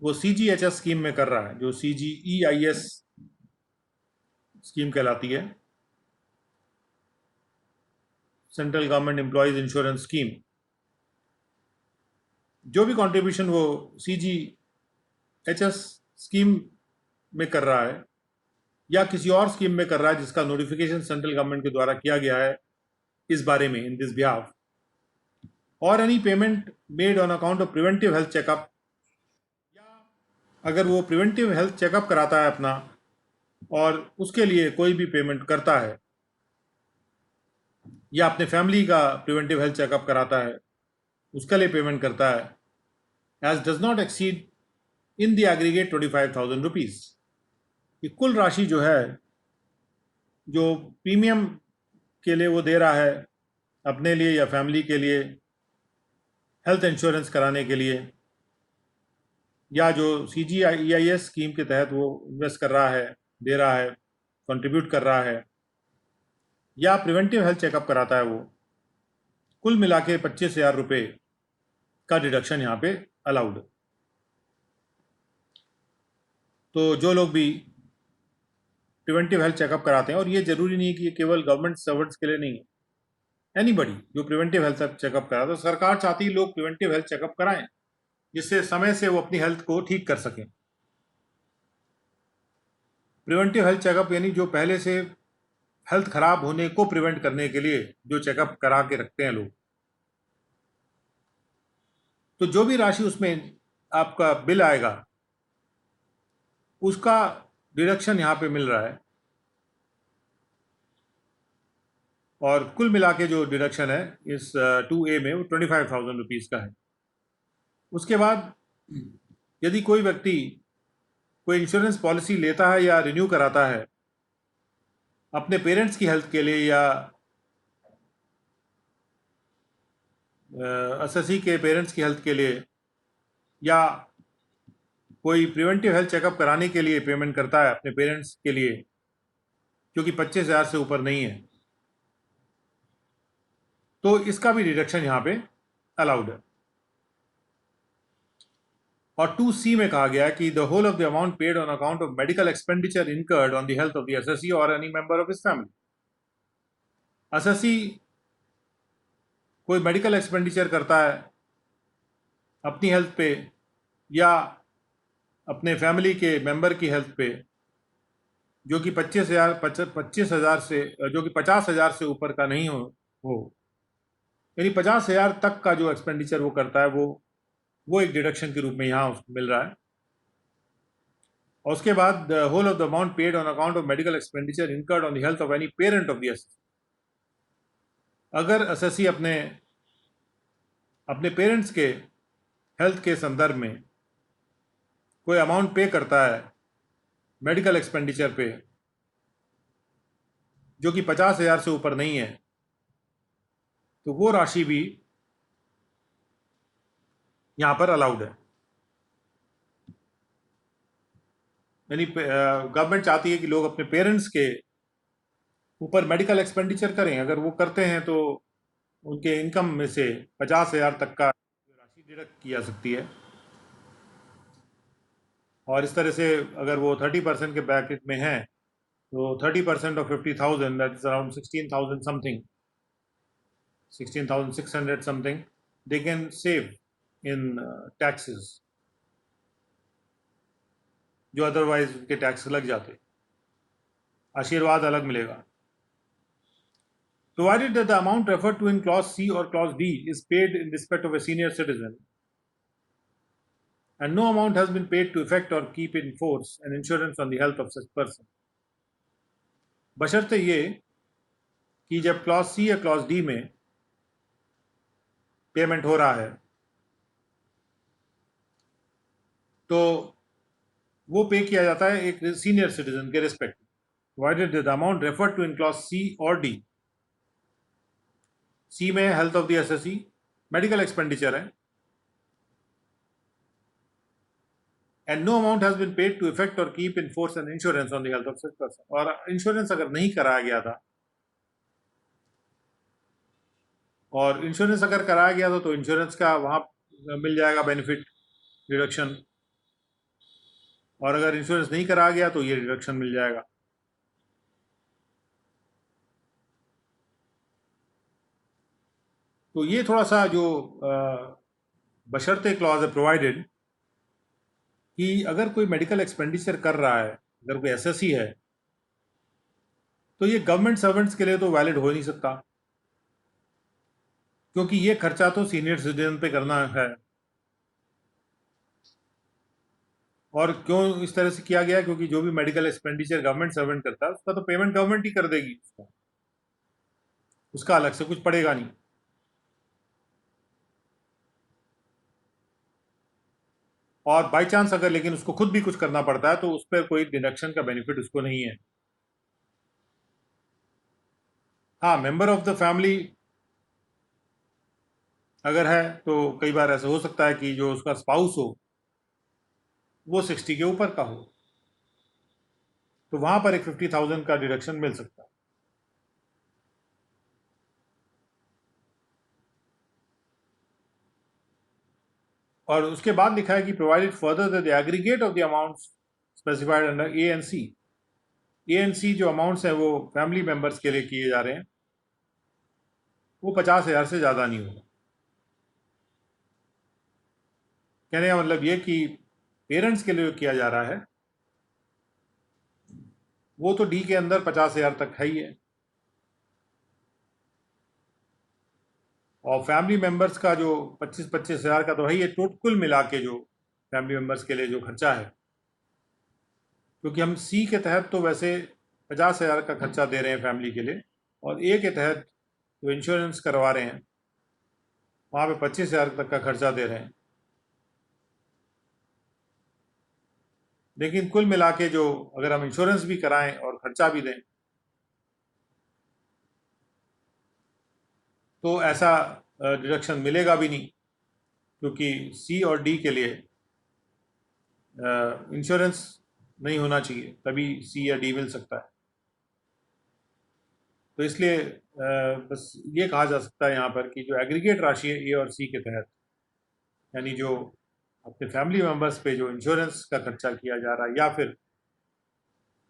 वो CGHS स्कीम में कर रहा है, जो CGEIS स्कीम कहलाती है, central government employees insurance scheme. जो भी कंट्रीब्यूशन वो CGHS स्कीम में कर रहा है या किसी और स्कीम में कर रहा है जिसका नोटिफिकेशन सेंट्रल गवर्नमेंट के द्वारा किया गया है इस बारे में, इन दिस बिहाफ, और any payment made on account of preventive health checkup, या अगर वो प्रिवेंटिव हेल्थ चेकअप कराता है अपना और उसके लिए कोई भी पेमेंट करता है, या अपने फैमिली का प्रिवेंटिव हेल्थ चेकअप कराता है उसके लिए पेमेंट करता है, as does not exceed in the aggregate 25,000 rupees. ये कुल राशि जो है, जो प्रीमियम के लिए वो दे रहा है अपने लिए या फैमिली के लिए हेल्थ इंश्योरेंस कराने के लिए, या जो CGEIS स्कीम के तहत वो इन्वेस्ट कर रहा है, दे रहा है, कंट्रीब्यूट कर रहा है, या प्रिवेंटिव हेल्थ चेकअप कराता है, वो कुल मिला के 25,000 रुपये का डिडक्शन यहाँ पे अलाउड है। तो जो लोग भी प्रिवेंटिव हेल्थ चेकअप कराते हैं, और ये जरूरी नहीं है कि ये केवल गवर्नमेंट सर्वेंट्स के लिए नहीं है, एनीबडी जो प्रिवेंटिव हेल्थ चेकअप कराता है, तो सरकार चाहती है लोग प्रिवेंटिव हेल्थ चेकअप कराएं जिससे समय से वो अपनी हेल्थ को ठीक कर सकें। प्रिवेंटिव हेल्थ चेकअप यानी जो पहले से हेल्थ खराब होने को प्रिवेंट करने के लिए जो चेकअप करा के रखते हैं लोग। तो जो भी राशि उसमें आपका बिल आएगा उसका डिडक्शन यहाँ पे मिल रहा है, और कुल मिला के जो डिडक्शन है इस 2A में वो 25,000 रुपीज़ का है। उसके बाद यदि कोई व्यक्ति कोई इंश्योरेंस पॉलिसी लेता है या रिन्यू कराता है अपने पेरेंट्स की हेल्थ के लिए या एसएससी के पेरेंट्स की हेल्थ के लिए या कोई प्रिवेंटिव हेल्थ चेकअप कराने के लिए पेमेंट करता है अपने पेरेंट्स के लिए, जो कि 25,000 से ऊपर नहीं है, तो इसका भी डिडक्शन यहाँ पे अलाउड है। और 2C में कहा गया है कि the whole of the amount paid on account of medical expenditure incurred on the health of the assessee और any member of his family. Assessee कोई मेडिकल एक्सपेंडिचर करता है अपनी हेल्थ पे या अपने फैमिली के मेंबर की हेल्थ पे, जो कि 25,000 से, जो कि 50,000 से ऊपर का नहीं हो यानी 50,000 तक का जो एक्सपेंडिचर वो करता है वो एक डिडक्शन के रूप में यहाँ उसको मिल रहा है। और उसके बाद the whole of the amount paid on account of medical expenditure incurred on the health of any parent of the assessee. अगर एसएससी अपने पेरेंट्स के हेल्थ के संदर्भ में कोई अमाउंट पे करता है मेडिकल एक्सपेंडिचर पे, जो कि 50,000 से ऊपर नहीं है, तो वो राशि भी यहां पर अलाउड है। यानी गवर्नमेंट चाहती है कि लोग अपने पेरेंट्स के ऊपर मेडिकल एक्सपेंडिचर करें। अगर वो करते हैं तो उनके इनकम में से 50,000 तक का राशि डिडक्ट की जा सकती है। और इस तरह से अगर वो 30% के ब्रैकेट में है तो 30% of 50,000, that is around 16,000 something, 16,600 something they can save in taxes, जो अदरवाइज उनके टैक्स लग जाते। आशीर्वाद अलग मिलेगा। Provided that the amount referred to in clause C or clause D is paid in respect of a senior citizen and no amount has been paid to effect or keep in force an insurance on the health of such person, बशर्ते ये कि जब clause C या clause D में payment हो रहा है तो वो पे किया जाता है एक सीनियर सिटीजन के respect, provided the amount referred to in clause C और डी। सी में health of the assessee, medical expenditure है, and no amount has been paid to effect or keep in force an insurance on the health of such person। और insurance अगर नहीं कराया गया था, और इंश्योरेंस अगर कराया गया था तो इंश्योरेंस का वहां मिल जाएगा बेनिफिट डिडक्शन, और अगर इंश्योरेंस नहीं कराया गया तो ये डिडक्शन मिल जाएगा। तो ये थोड़ा सा जो बशर्ते क्लॉज है प्रोवाइडेड कि अगर कोई मेडिकल एक्सपेंडिचर कर रहा है, अगर कोई एसएससी है, तो ये गवर्नमेंट सर्वेंट्स के लिए तो वैलिड हो नहीं सकता, क्योंकि ये खर्चा तो सीनियर सिटीजन पे करना है। और क्यों इस तरह से किया गया? क्योंकि जो भी मेडिकल एक्सपेंडिचर गवर्नमेंट सर्वेंट करता है उसका तो पेमेंट गवर्नमेंट ही कर देगी, उसका अलग से कुछ पड़ेगा नहीं। और बाई चांस अगर लेकिन उसको खुद भी कुछ करना पड़ता है तो उस पर कोई डिडक्शन का बेनिफिट उसको नहीं है। हाँ, मेंबर ऑफ द फैमिली अगर है तो कई बार ऐसा हो सकता है कि जो उसका स्पाउस हो वो 60 के ऊपर का हो, तो वहां पर एक 50,000 का डिडक्शन मिल सकता है। और उसके बाद लिखा है कि provided further that the aggregate of the amounts specified under A and C. A and C जो अमाउंट्स हैं वो फैमिली मेंबर्स के लिए किए जा रहे हैं, वो 50,000 से ज़्यादा नहीं होगा। कहने का मतलब ये कि पेरेंट्स के लिए जो किया जा रहा है वो तो डी के अंदर 50,000 तक है ही है, और फैमिली मेंबर्स का जो 25,000 का तो है ही है। कुल मिला के जो फैमिली मेंबर्स के लिए जो खर्चा है, क्योंकि हम सी के तहत तो वैसे 50,000 का खर्चा दे रहे हैं फैमिली के लिए, और ए के तहत जो इंश्योरेंस करवा रहे हैं वहाँ पे 25,000 तक का खर्चा दे रहे हैं। लेकिन कुल मिला के जो अगर हम इंश्योरेंस भी कराएं और खर्चा भी दें तो ऐसा डिडक्शन मिलेगा भी नहीं, क्योंकि सी और डी के लिए इंश्योरेंस नहीं होना चाहिए, तभी सी या डी मिल सकता है। तो इसलिए बस ये कहा जा सकता है यहाँ पर कि जो एग्रीगेट राशि है ए और सी के तहत, यानी जो अपने फैमिली मेंबर्स पे जो इंश्योरेंस का खर्चा किया जा रहा है या फिर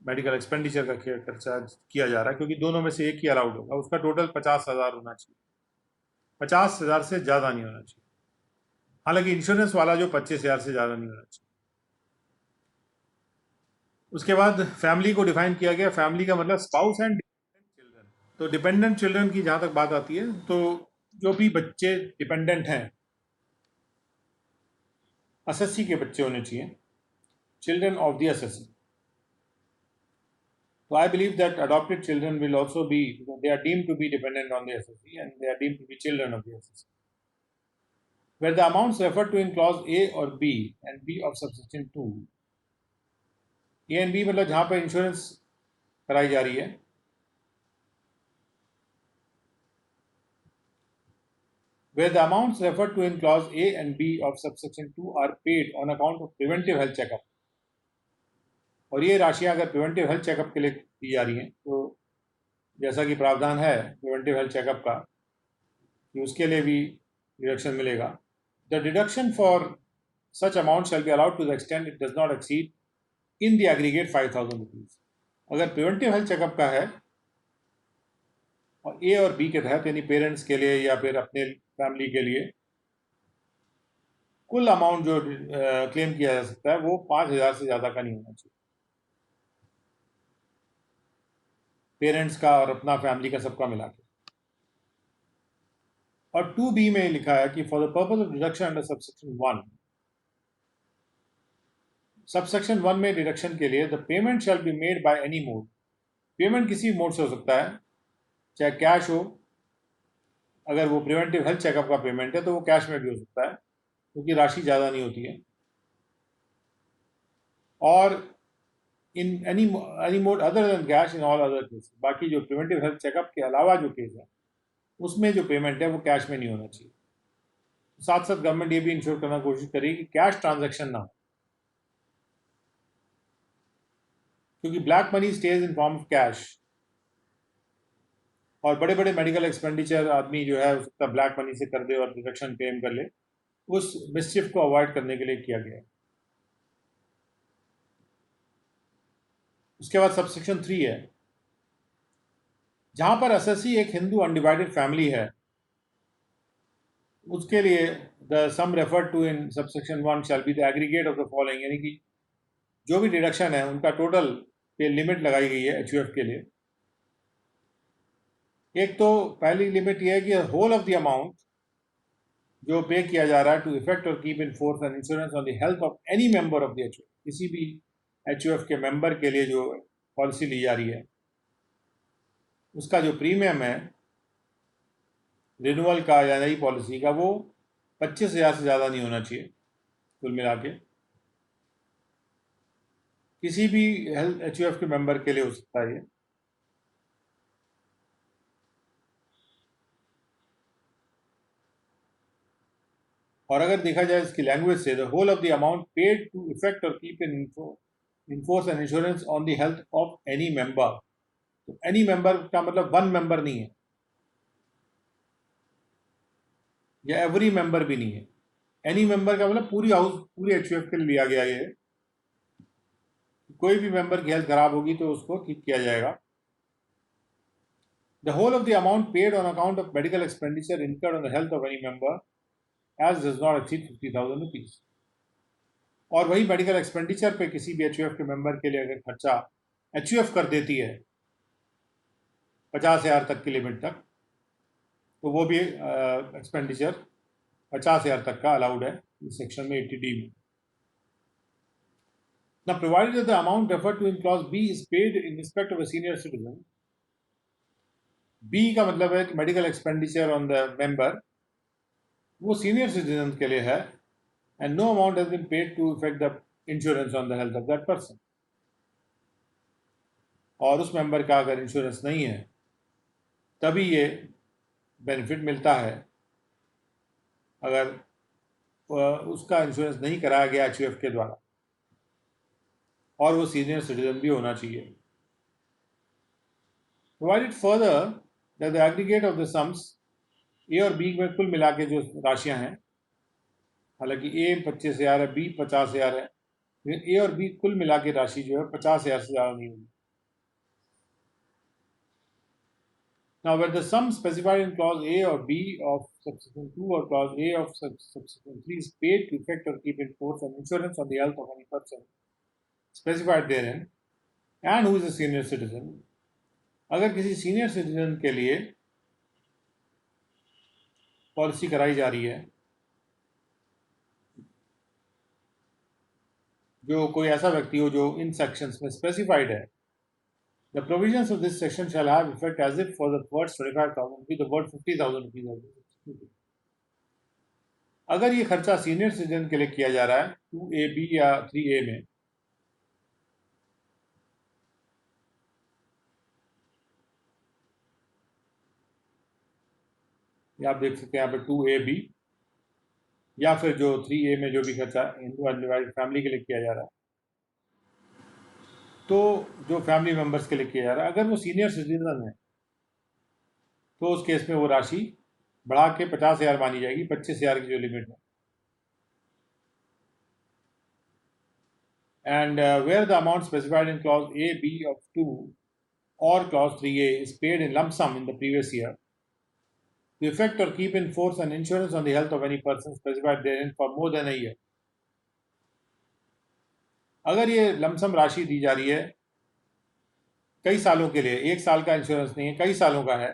मेडिकल एक्सपेंडिचर का खर्चा किया जा रहा है, क्योंकि दोनों में से एक ही अलाउड होगा, उसका टोटल 50,000 होना चाहिए, 50,000 से ज़्यादा नहीं होना चाहिए। हालांकि इंश्योरेंस वाला जो 25,000 से ज़्यादा नहीं होना चाहिए। उसके बाद फैमिली को डिफाइन किया गया। फैमिली का मतलब स्पाउस एंड चिल्ड्रन। तो डिपेंडेंट चिल्ड्रन की जहाँ तक बात आती है, तो जो भी बच्चे डिपेंडेंट हैं, असेसी के बच्चे होने चाहिए, children of the assessee. So I believe that adopted children will also be, they are deemed to be dependent on the SSC and they are deemed to be children of the SSC. Where the amounts referred to in clause A or B and B of subsection 2, A and B मतलब जहाँ पर insurance कराई जा रही है, where the amounts referred to in clause A and B of subsection 2 are paid on account of preventive health checkup. और ये राशियाँ अगर प्रिवेंटिव हेल्थ चेकअप के लिए दी जा रही हैं, तो जैसा कि प्रावधान है प्रिवेंटिव हेल्थ चेकअप का कि उसके लिए भी डिडक्शन मिलेगा। The deduction for such amount shall be allowed to the extent it does not exceed in the aggregate 5,000 rupees. अगर प्रिवेंटिव हेल्थ चेकअप का है और ए और बी के तहत, यानी पेरेंट्स के लिए या फिर अपने फैमिली के लिए, कुल अमाउंट जो क्लेम किया जा सकता है वो 5,000 से ज़्यादा का नहीं होना चाहिए, पेरेंट्स का और अपना फैमिली का सबका मिला के। और 2B में लिखा है कि for the purpose of deduction under subsection 1, subsection 1 में डिडक्शन के लिए the payment shall be made by any mode. Payment किसी मोड से हो सकता है, चाहे कैश हो, अगर वो प्रिवेंटिव हेल्थ चेकअप का पेमेंट है तो वो कैश में भी हो सकता है क्योंकि राशि ज़्यादा नहीं होती है, और in any mode other than cash in all other case. बाकी जो प्रिवेंटिव हेल्थ चेकअप के अलावा जो केस है उसमें जो पेमेंट है वो कैश में नहीं होना चाहिए। साथ साथ गवर्नमेंट ये भी इंश्योर करना कोशिश करेगी कि कैश ट्रांजैक्शन ना हो, क्योंकि black money stage in form of cash, और बड़े बड़े मेडिकल एक्सपेंडिचर आदमी जो है उसका ब्लैक मनी से कर दे और डिडक्शन क्लेम कर ले, उस मिसचिफ को अवॉइड करने के लिए किया गया है। उसके बाद सबसेक्शन 3 है, जहां पर असेसी एक हिंदू अनडिवाइडेड फैमिली है, उसके लिए the sum referred to in subsection 1 shall be the aggregate of the following, यानी कि जो भी डिडक्शन है उनका टोटल पे लिमिट लगाई गई है एचयूएफ के लिए। एक तो पहली लिमिट ये है कि होल ऑफ द अमाउंट जो पे किया जा रहा है टू इफेक्ट और keep in force and insurance on the health of any member of the HUF, किसी भी एचयूएफ के मेंबर के लिए जो पॉलिसी ली जा रही है, उसका जो प्रीमियम है रिन्यूअल का या नई पॉलिसी का, वो 25,000 से ज़्यादा नहीं होना चाहिए कुल मिला के। किसी भी हेल्थ एचयूएफ के मेंबर के लिए हो सकता है ये। और अगर देखा जाए इसकी लैंग्वेज से, the whole of the amount paid to effect और keep in in force and insurance on the health of any member. तो एनी मेंबर का मतलब वन मेंबर नहीं है या एवरी मेंबर भी नहीं है। एनी मेंबर का मतलब पूरी हाउस, पूरी एचयूएफ के लिए लिया गया ये। कोई भी मेंबर की हेल्थ खराब होगी तो उसको ठीक किया जाएगा। The whole of the amount paid on account of medical expenditure incurred on the health of any member as does not exceed 50,000 rupees. और वही मेडिकल एक्सपेंडिचर पे किसी भी एचयूएफ के मेंबर के लिए अगर खर्चा एचयूएफ कर देती है 50,000 तक की लिमिट तक, तो वो भी एक्सपेंडिचर 50,000 तक का अलाउड है इस सेक्शन में 80D में। Now, provided that the amount referred to in clause B is paid in respect of a senior citizen, B का मतलब है कि medical expenditure on the member वो सीनियर सिटीजन के लिए है, and no amount has been paid to effect the insurance on the health of that person. और उस मेंबर का अगर इंश्योरेंस नहीं है तभी ये बेनिफिट मिलता है। अगर उसका इंश्योरेंस नहीं कराया गया HUF के द्वारा, और वो सीनियर सिटीजन भी होना चाहिए। Provided further that the aggregate of the sums, A और बी में कुल मिला के जो राशियां हैं, हालांकि ए 25,000 है, बी 50,000 है, लेकिन ए और बी कुल मिला के राशि जो है 50,000 से ज़्यादा नहीं होगी। Now, where the sum specified in clause A or B of subsection 2 or clause A of subsection 3 is paid to effect or keep in force an insurance on the health of any person specified therein and who is a senior citizen, अगर किसी senior citizen के लिए policy कराई जा रही है, जो कोई ऐसा व्यक्ति हो जो इन सेक्शंस में स्पेसिफाइड है, the provisions of this section shall have effect as if for the first 25,000 rupees the word 50,000 rupees has been substituted. अगर ये खर्चा सीनियर सिटीजन के लिए किया जा रहा है 2AB या 3A में, आप देख सकते हैं यहाँ पे 2AB, या फिर जो 3A में जो भी खर्चा हिंदू अनडिवाइडेड फैमिली के लिए किया जा रहा है, तो जो फैमिली मेंबर्स के लिए किया जा रहा है, अगर वो सीनियर सिटीजन है तो उस केस में वो राशि बढ़ा के 50,000 मानी जाएगी, 25,000 की जो लिमिट है। And where the amount specified in clause A, B of 2 or clause 3A is paid in lump sum in the previous year to effect or keep in force an insurance on the health of any person specified therein for more than a year. अगर ये lump sum राशि दी जा रही है कई सालों के लिए, एक साल का इंश्योरेंस नहीं है, कई सालों का है,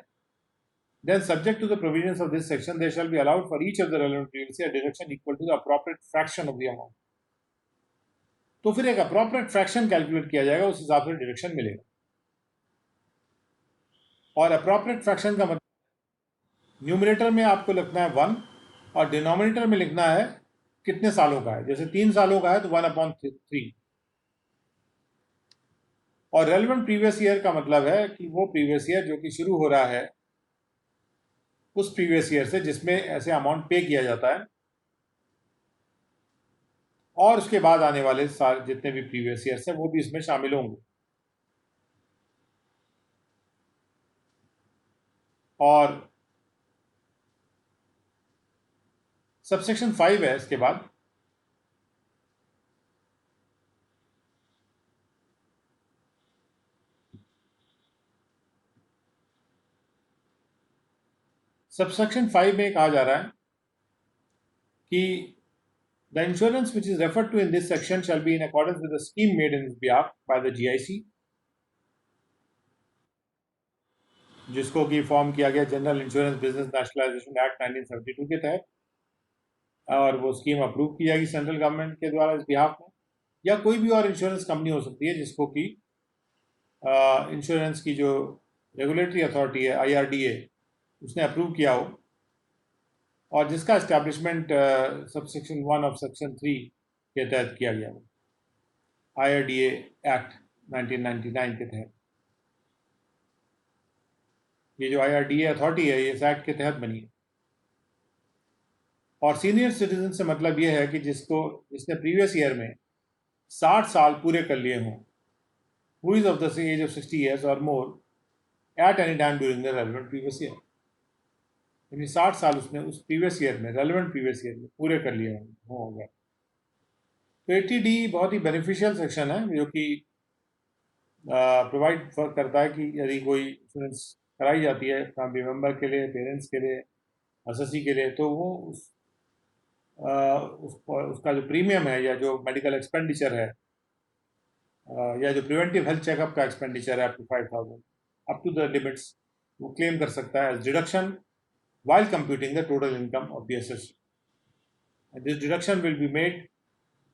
then subject to the provisions of this section there shall be allowed for each of the relevant periods a deduction equal to the appropriate fraction of the amount. तो फिर एक appropriate fraction कैलकुलेट किया जाएगा, उस हिसाब से deduction मिलेगा। और appropriate fraction का मतलब न्यूमरेटर में आपको लिखना है 1 और डिनोमिनेटर में लिखना है कितने सालों का है। जैसे 3 सालों का है तो 1/3, और रेलेवेंट प्रीवियस ईयर का मतलब है कि वो प्रीवियस ईयर जो कि शुरू हो रहा है उस प्रीवियस ईयर से जिसमें ऐसे अमाउंट पे किया जाता है, और उसके बाद आने वाले साल जितने भी प्रीवियस ईयर्स हैं वो भी इसमें शामिल होंगे। और सबसेक्शन 5 है इसके बाद, सबसेक्शन 5 में कहा जा रहा है कि the insurance which is referred to in this section shall be in accordance with the scheme made in its behalf by the GIC, जिसको कि फॉर्म किया गया general insurance business nationalisation act 1972 के तहत, और वो स्कीम अप्रूव की जाएगी सेंट्रल गवर्नमेंट के द्वारा इस बिहाफ में, या कोई भी और इंश्योरेंस कंपनी हो सकती है जिसको कि इंश्योरेंस की जो रेगुलेटरी अथॉरिटी है IRDA उसने अप्रूव किया हो, और जिसका एस्टैब्लिशमेंट सबसेक्शन 1 ऑफ सेक्शन 3 के तहत किया गया हो, IRDA एक्ट 1999 के तहत। ये जो IRDA अथॉरिटी है ये इस एक्ट के तहत बनी है। और सीनियर सिटीजन से मतलब ये है कि जिसने प्रीवियस ईयर में 60 साल पूरे कर लिए हों, who is of the age of 60 years or more at any time during the relevant previous year, यानी 60 साल उसने उस प्रीवियस ईयर में, रेलेवेंट प्रीवियस ईयर में पूरे कर लिए होंगे। तो 80D बहुत ही बेनिफिशियल सेक्शन है जो कि प्रोवाइड करता है कि यदि कोई इंश्योरेंस कराई जाती है फैमिली मेम्बर के लिए, पेरेंट्स के लिए, असेसी के लिए, तो वो उसका जो प्रीमियम है या जो मेडिकल एक्सपेंडिचर है या जो प्रिवेंटिव हेल्थ चेकअप का एक्सपेंडिचर है up to 5,000 up to the limits वो क्लेम कर सकता है as deduction while computing the total income of the assessee. And this deduction will be made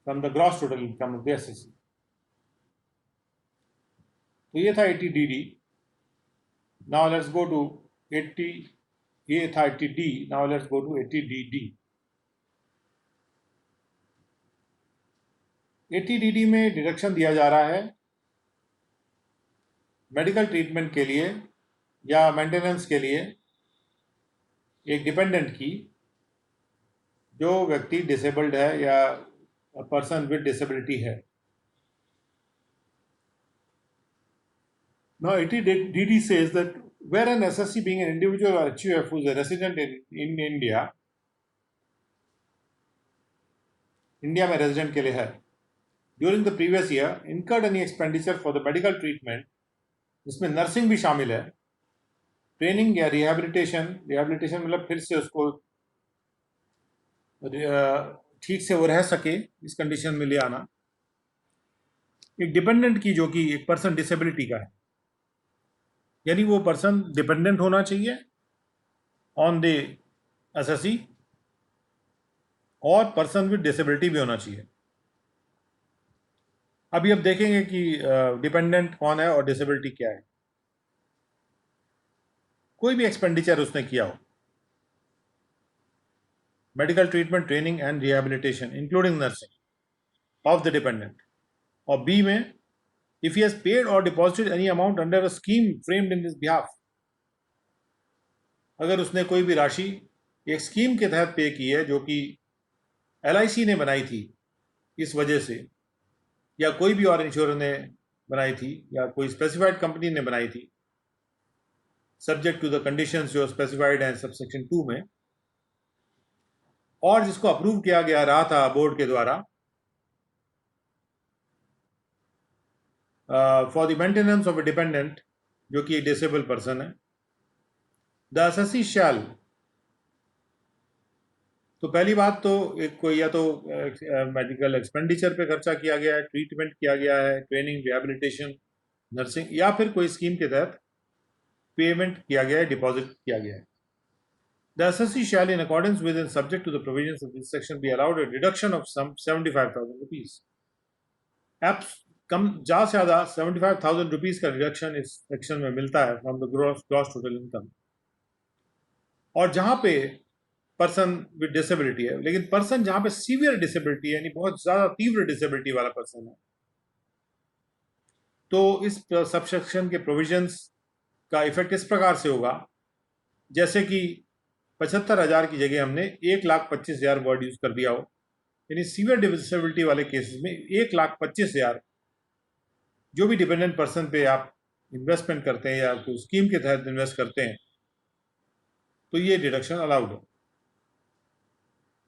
from the gross total income of the assessee. तो ये था 80DD. Now let's go to 80. ये था 80D. Now let's go to 80DD. 80DD में deduction दिया जा रहा है मेडिकल ट्रीटमेंट के लिए या मेंटेनेंस के लिए एक डिपेंडेंट की जो व्यक्ति डिसेबल्ड है या पर्सन विद डिसेबिलिटी है. Now, DD says that where an SSC being an individual or HUF who is a resident in India, India में रेजिडेंट के लिए है, during the previous year incurred any expenditure for the medical treatment, जिसमें nursing भी शामिल है, training या rehabilitation मतलब फिर से उसको ठीक से वो रह सके इस कंडीशन में ले आना, एक डिपेंडेंट की जो कि एक पर्सन डिसेबिलिटी का है, यानी वो पर्सन डिपेंडेंट होना चाहिए ऑन द एसएससी और पर्सन विद डिसेबिलिटी भी होना चाहिए. अभी अब देखेंगे कि डिपेंडेंट कौन है और डिसेबिलिटी क्या है. कोई भी एक्सपेंडिचर उसने किया हो, medical treatment, training and rehabilitation including nursing of the dependent. और बी में if he has paid or deposited any amount under a scheme framed in his behalf, अगर उसने कोई भी राशि एक स्कीम के तहत पे की है जो कि LIC ने बनाई थी इस वजह से, या कोई भी और इंश्योरेंस ने बनाई थी, या कोई स्पेसिफाइड कंपनी ने बनाई थी, सब्जेक्ट टू द कंडीशंस जो स्पेसिफाइड हैं सबसेक्शन 2 में, और जिसको अप्रूव किया गया रहा था बोर्ड के द्वारा for the maintenance of a dependent जो कि डिसेबल पर्सन है, द एसएससी शैल. तो पहली बात तो एक कोई या तो मेडिकल एक्सपेंडिचर पे खर्चा किया गया है, ट्रीटमेंट किया गया है, ट्रेनिंग, रिहेबिलिटेशन, नर्सिंग, या फिर कोई स्कीम के तहत पेमेंट किया गया है, डिपॉजिट किया गया है. The SSC shall, in accordance with and subject to the provisions of this section, be allowed a reduction of some 75,000 rupees. Apps कम ज़्यादा से ज़्यादा 75,000 रुपीज़ का रिडक्शन इस सेक्शन में मिलता है from the gross total income. और जहाँ पे पर्सन विद डिसेबिलिटी है, लेकिन पर्सन जहाँ पे सीवियर डिसेबिलिटी है, यानी बहुत ज़्यादा तीव्र डिसेबिलिटी वाला पर्सन है, तो इस सबसेक्शन के प्रोविजंस का इफेक्ट इस प्रकार से होगा जैसे कि 75,000 की जगह हमने 1,25,000 वर्ड यूज कर दिया हो, यानी सीवियर डिसेबिलिटी वाले केसेस में 1,25,000 जो भी डिपेंडेंट पर्सन पे आप इन्वेस्टमेंट करते हैं या कोई स्कीम के तहत इन्वेस्ट करते हैं, तो ये डिडक्शन अलाउड है.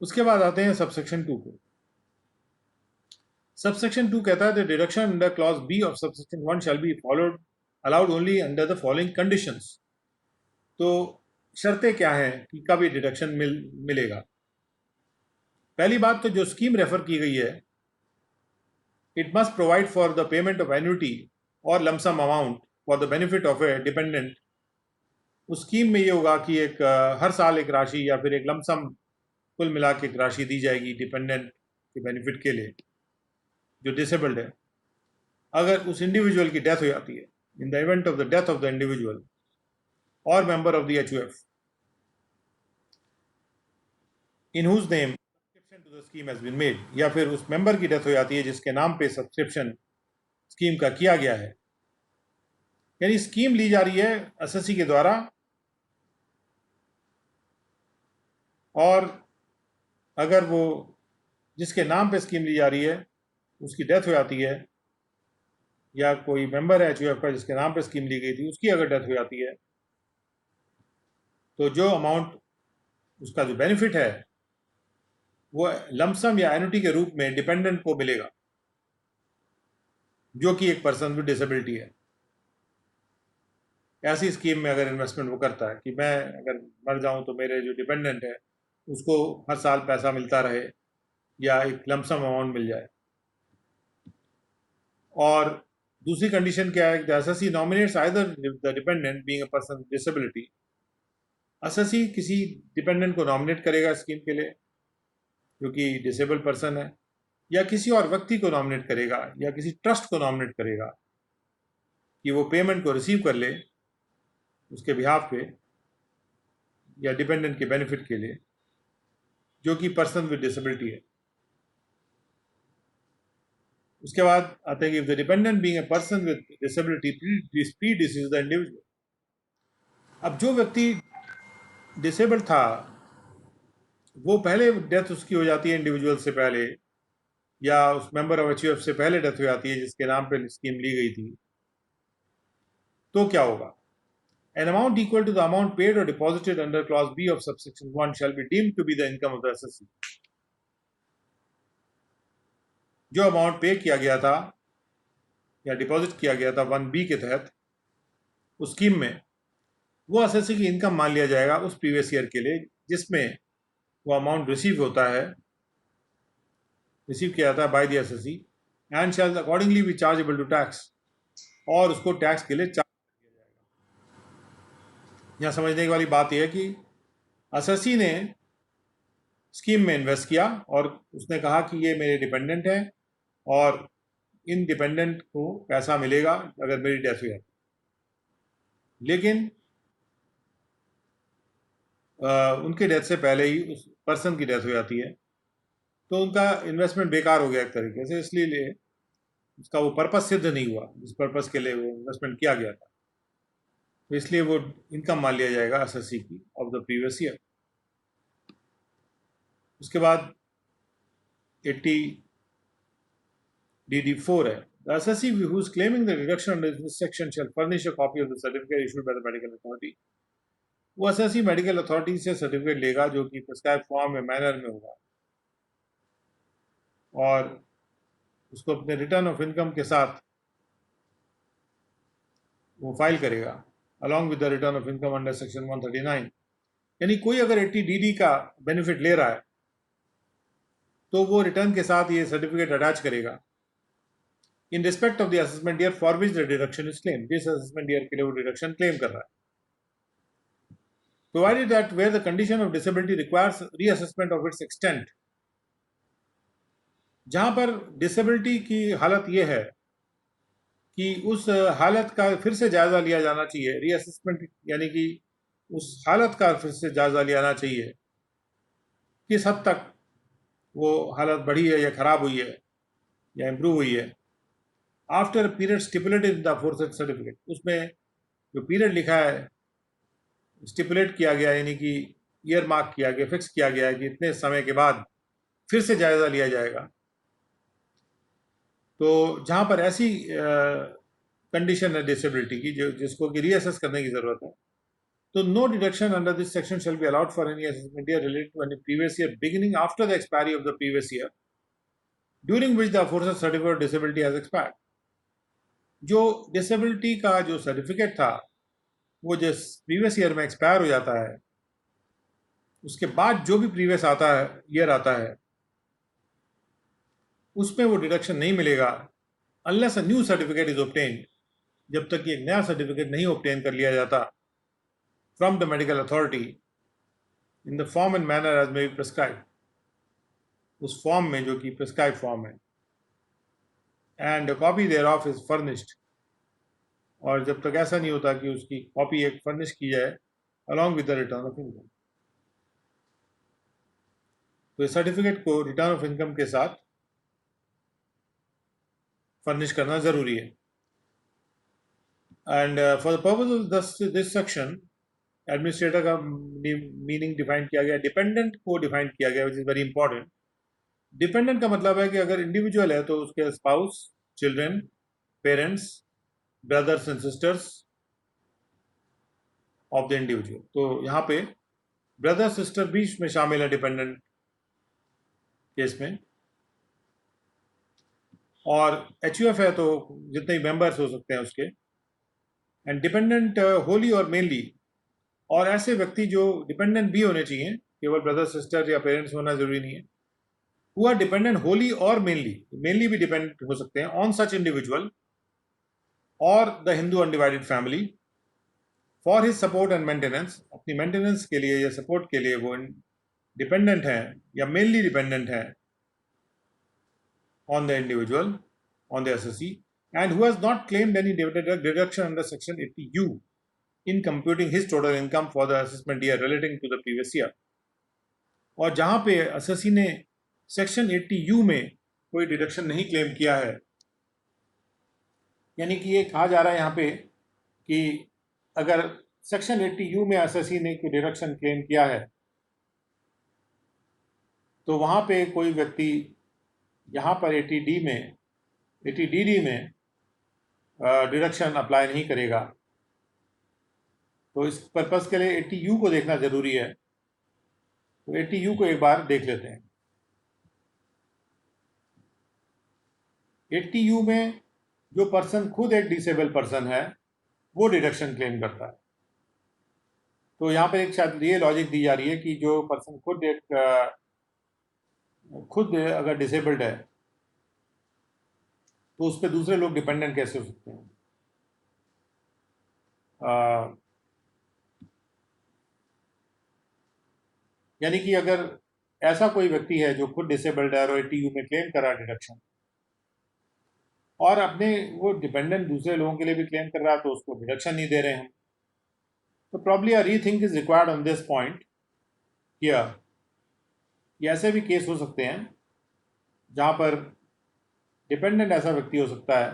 उसके बाद आते हैं सबसेक्शन 2 को. सबसेक्शन 2 कहता है the deduction under clause B of subsection 1 shall be followed allowed only under the following conditions. तो शर्तें क्या हैं कि कब ये डिडक्शन मिलेगा. पहली बात तो जो स्कीम रेफर की गई है, it must provide for the payment of annuity और lump sum amount for the benefit of a dependent. उस स्कीम में ये होगा कि एक हर साल एक राशि या फिर एक लमसम कुल मिला के एक राशि दी जाएगी डिपेंडेंट के बेनिफिट के लिए जो डिसेबल्ड है, अगर उस इंडिविजुअल की डेथ हो जाती है, in the event of the death of the individual और member of the HUF in whose name subscription to the scheme has been made, या फिर उस मेंबर की डेथ हो जाती है जिसके नाम पे सब्सक्रिप्शन स्कीम का किया गया है. यानी स्कीम ली जा रही है एसएससी के द्वारा, और अगर वो जिसके नाम पे स्कीम ली जा रही है उसकी डेथ हो जाती है, या कोई मेंबर है HUF का जिसके नाम पे स्कीम ली गई थी उसकी अगर डेथ हो जाती है, तो जो अमाउंट उसका जो बेनिफिट है वो लमसम या एन्युटी के रूप में डिपेंडेंट को मिलेगा जो कि एक पर्सन विद डिसेबिलिटी है. ऐसी स्कीम में अगर इन्वेस्टमेंट वो करता है कि मैं अगर मर जाऊं तो मेरे जो डिपेंडेंट है उसको हर साल पैसा मिलता रहे या एक लमसम अमाउंट मिल जाए. और दूसरी कंडीशन क्या है, SSC nominates either the dependent being a person with disability. SSC किसी डिपेंडेंट को नॉमिनेट करेगा स्कीम के लिए जो कि डिसेबल पर्सन है, या किसी और व्यक्ति को नॉमिनेट करेगा या किसी ट्रस्ट को नॉमिनेट करेगा कि वो पेमेंट को रिसीव कर ले उसके बिहाफ पे या डिपेंडेंट के बेनिफिट के लिए जो कि पर्सन विद डिसेबिलिटी है. उसके बाद आते हैं कि if the dependent being a person with disability predecease the individual. अब जो व्यक्ति डिसेबल था वो पहले डेथ उसकी हो जाती है इंडिविजुअल से पहले, या उस मेंबर ऑफ एचयूएफ से पहले डेथ हो जाती है जिसके नाम पे स्कीम ली गई थी, तो क्या होगा? An amount equal to the amount paid or deposited under clause B of subsection 1 shall be deemed to be the income of the assessee. जो अमाउंट पे किया गया था या डिपॉजिट किया गया था 1B के तहत उस स्कीम में, वो असेसी की इनकम मान लिया जाएगा उस प्रीवियस ईयर के लिए जिसमें वो अमाउंट रिसीव होता है, रिसीव किया जाता है by the assessee, and shall accordingly be chargeable to tax, और उसको टैक्स के लिए चार्ज किया जाएगा। यहाँ समझने की वाली बात यह है कि असेसी ने स्कीम में इन्वेस्ट किया और उसने कहा कि ये मेरे डिपेंडेंट हैं और इन डिपेंडेंट को पैसा मिलेगा अगर मेरी डेथ हो जाती, लेकिन उनके डेथ से पहले ही उस पर्सन की डेथ हो जाती है, तो उनका इन्वेस्टमेंट बेकार हो गया एक तरीके से, इसलिए उसका वो पर्पस सिद्ध नहीं हुआ जिस पर्पस के लिए वो इन्वेस्टमेंट किया गया था, तो इसलिए वो इनकम मान लिया जाएगा एसएससी की ऑफ द प्रीवियस ईयर। उसके बाद 80DD4 है, the assessee who is claiming the deduction under this section shall furnish a copy of the certificate issued by the medical authority. वो असेसी मेडिकल अथॉरिटी से certificate लेगा जो कि prescribe form में manner में होगा, और उसको अपने रिटर्न ऑफ इनकम के साथ वो फाइल करेगा along with the return of income under section 139। यानी कोई अगर 80DD का बेनिफिट ले रहा है तो वो रिटर्न के साथ ये सर्टिफिकेट अटैच करेगा इन respect of the assessment year for which the deduction is claim, जिस असेसमेंट ईयर के लिए वो डिडक्शन क्लेम कर रहा है, provided that where the condition of disability requires reassessment of its extent, जहां पर डिसेबिलिटी की हालत यह है कि उस हालत का फिर से जायजा लिया जाना चाहिए, रीअसेसमेंट यानी कि उस हालत का फिर से जायजा लिया जाना चाहिए किस हद तक वो हालत बढ़ी है या खराब हुई है या इम्प्रूव हुई है, after period stipulated in the aforesaid certificate, उसमें जो पीरियड लिखा है स्टिपुलेट किया गया यानी कि ईयर मार्क किया गया, फिक्स किया गया है कि इतने समय के बाद फिर से जायजा लिया जाएगा। तो जहां पर ऐसी कंडीशन है डिसेबिलिटी की जो जिसको कि रीअसेस करने की जरूरत है, तो no deduction under this section shall be allowed for any assessment year related to any previous year beginning after the expiry of the previous year during which the aforesaid certificate of disability has expired. जो disability का जो certificate था वो जिस previous year में expire हो जाता है, उसके बाद जो भी प्रीवियस आता है ईयर आता है उसमें वो डिडक्शन नहीं मिलेगा unless a new certificate is obtained, जब तक ये नया सर्टिफिकेट नहीं ऑब्टेन कर लिया जाता from the medical authority in the form and manner as may be prescribe, उस फॉर्म में जो कि प्रिस्क्राइब फॉर्म है, and copy thereof is furnished, और जब तक ऐसा नहीं होता कि उसकी कॉपी एक फर्निश की जाए along with the return of income. तो इस सर्टिफिकेट को रिटर्न ऑफ इनकम के साथ फर्निश करना जरूरी है। And for the purpose of this section administrator का मीनिंग डिफाइन किया गया, डिपेंडेंट को डिफाइन किया गया which is very important. Dependent का मतलब है कि अगर इंडिविजुअल है तो उसके spouse, children, parents, brothers and sisters of the individual, तो यहाँ पे ब्रदर सिस्टर बीच में शामिल है डिपेंडेंट केस में, और एचयूएफ है तो जितने मेंबर्स हो सकते हैं उसके, एंड डिपेंडेंट होली और मेनली, और ऐसे व्यक्ति जो डिपेंडेंट भी होने चाहिए, केवल ब्रदर सिस्टर या पेरेंट्स होना जरूरी नहीं है, हु आर डिपेंडेंट होली और मेनली भी डिपेंडेंट हो सकते हैं ऑन सच इंडिविजुअल और the Hindu undivided family for his support and maintenance, अपनी मेंटेनेंस के लिए या सपोर्ट के लिए वो डिपेंडेंट हैं या मेनली डिपेंडेंट हैं on the individual, on the assessee, and who has not claimed any deduction under section 80U in computing his total income for the assessment year relating to the previous year। और जहां पे assessee ने section 80U में कोई deduction नहीं claim किया है, यानी कि ये कहा जा रहा है यहाँ पे कि अगर सेक्शन 80U में assessee ने कोई डिडक्शन क्लेम किया है तो वहाँ पे कोई व्यक्ति यहाँ पर 80DD में डिडक्शन अप्लाई नहीं करेगा। तो इस पर्पस के लिए 80U को देखना जरूरी है। तो 80U को एक बार देख लेते हैं। 80U में जो पर्सन खुद एक डिसेबल पर्सन है वो डिडक्शन क्लेम करता है। तो यहाँ पे एक शायद ये लॉजिक दी जा रही है कि जो पर्सन खुद अगर डिसेबल्ड है तो उस पर दूसरे लोग डिपेंडेंट कैसे हो सकते हैं। यानी कि अगर ऐसा कोई व्यक्ति है जो खुद डिसेबल्ड है और 80U में क्लेम कर रहा है डिडक्शन, और अपने वो डिपेंडेंट दूसरे लोगों के लिए भी क्लेम कर रहा है, तो उसको डिडक्शन नहीं दे रहे हैं। तो probably a rethink is required on this point here. ये ऐसे भी केस हो सकते हैं जहां पर डिपेंडेंट ऐसा व्यक्ति हो सकता है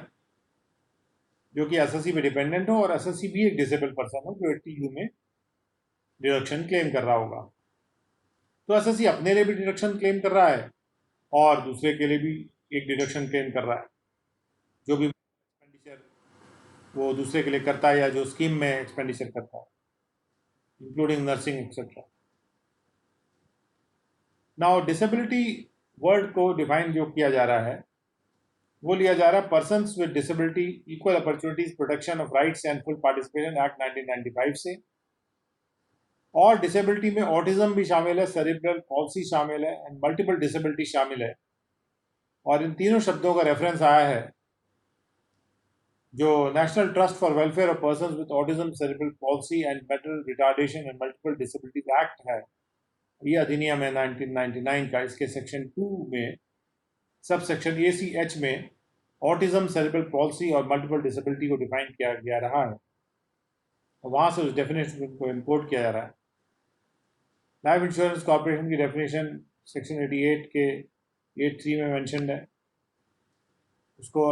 जो कि एसएससी पे डिपेंडेंट हो और एसएससी भी एक डिसेबल पर्सन हो जो 80U में डिडक्शन क्लेम कर रहा होगा। तो एसएससी अपने लिए भी डिडक्शन क्लेम कर रहा है और दूसरे के लिए भी एक डिडक्शन क्लेम कर रहा है, जो भी एक्सपेंडिचर वो दूसरे के लिए करता है या जो स्कीम में एक्सपेंडिचर करता है, including nursing etcetera. Now disability word को डिफाइन जो किया जा रहा है वो लिया जा रहा है persons with disability equal opportunities protection of rights and full participation act 1995 से। और डिसेबिलिटी में ऑटिज्म भी शामिल है, सेरिब्रल पॉल्सी शामिल है एंड मल्टीपल डिसेबिलिटी शामिल है। और इन तीनों शब्दों का रेफरेंस आया है जो national trust for welfare of persons with autism, cerebral palsy and mental retardation and multiple disabilities act है। ये अधिनियम है 1999 का। इसके सेक्शन 2 में सब सेक्शन ACH में ऑटिज्म, सेरिब्रल पॉल्सी और मल्टीपल डिसेबिलिटी को डिफाइन किया गया रहा है, वहां से उस डेफिनेशन को इंपोर्ट किया जा रहा है। लाइफ इंश्योरेंस कॉर्पोरेशन की डेफिनेशन सेक्शन 88 के 83 में मेंशन्ड है, उसको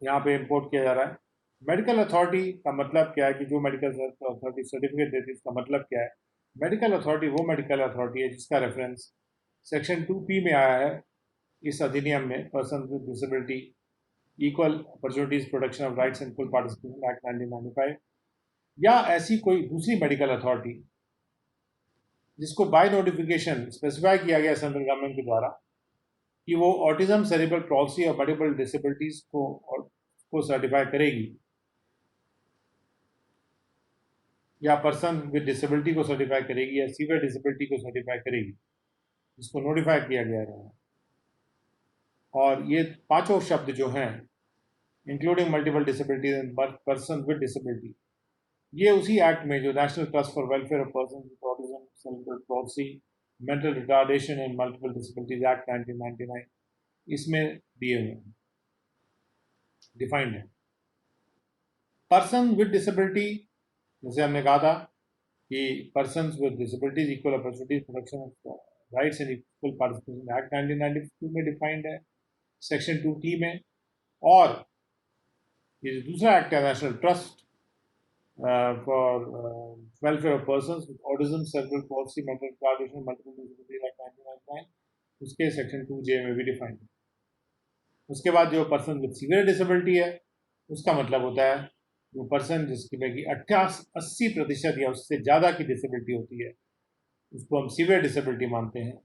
यहाँ पे इंपोर्ट किया जा रहा है। मेडिकल अथॉरिटी का मतलब क्या है कि जो मेडिकल अथॉरिटी सर्टिफिकेट देती है, उसका मतलब क्या है। मेडिकल अथॉरिटी वो मेडिकल अथॉरिटी है जिसका रेफरेंस सेक्शन 2P में आया है इस अधिनियम में, person with disability equal opportunities protection of rights and full participation act 1995, या ऐसी कोई दूसरी मेडिकल अथॉरिटी जिसको बाय नोटिफिकेशन स्पेसिफाई किया गया सेंट्रल गवर्नमेंट के द्वारा कि वो ऑटिज्म, सेरिब्रल पॉल्सी और मल्टीपल डिसेबिलिटीज को सर्टिफाई करेगी, या पर्सन विद डिसेबिलिटी को सर्टिफाई करेगी या सीवियर डिसेबिलिटी को सर्टिफाई करेगी, जिसको नोटिफाई किया गया है। और ये पांचों शब्द जो हैं, including multiple disabilities and person with disability, ये उसी एक्ट में जो national trust for welfare of person with autism, cerebral palsy, mental retardation and multiple disabilities act 1999 इसमें दिए हुए हैं, डिफाइंड है। पर्सन विद डिसेबिलिटी, जैसे हमने कहा था कि person with disabilities equal opportunities protection of rights and equal participation act 1992 में डिफाइंड है सेक्शन 2T में। और ये जो दूसरा एक्ट है national trust for welfare of persons with autism, cerebral palsy, mental retardation, multiple disabilities act 1999, उसके section 2J में भी डिफाइंड है। उसके बाद जो पर्सन विद सीवियर डिसेबिलिटी है, उसका मतलब होता है वो पर्सन जिसकी में कि 80% या उससे ज़्यादा की डिसेबिलिटी होती है, उसको हम सीवियर डिसेबिलिटी मानते हैं,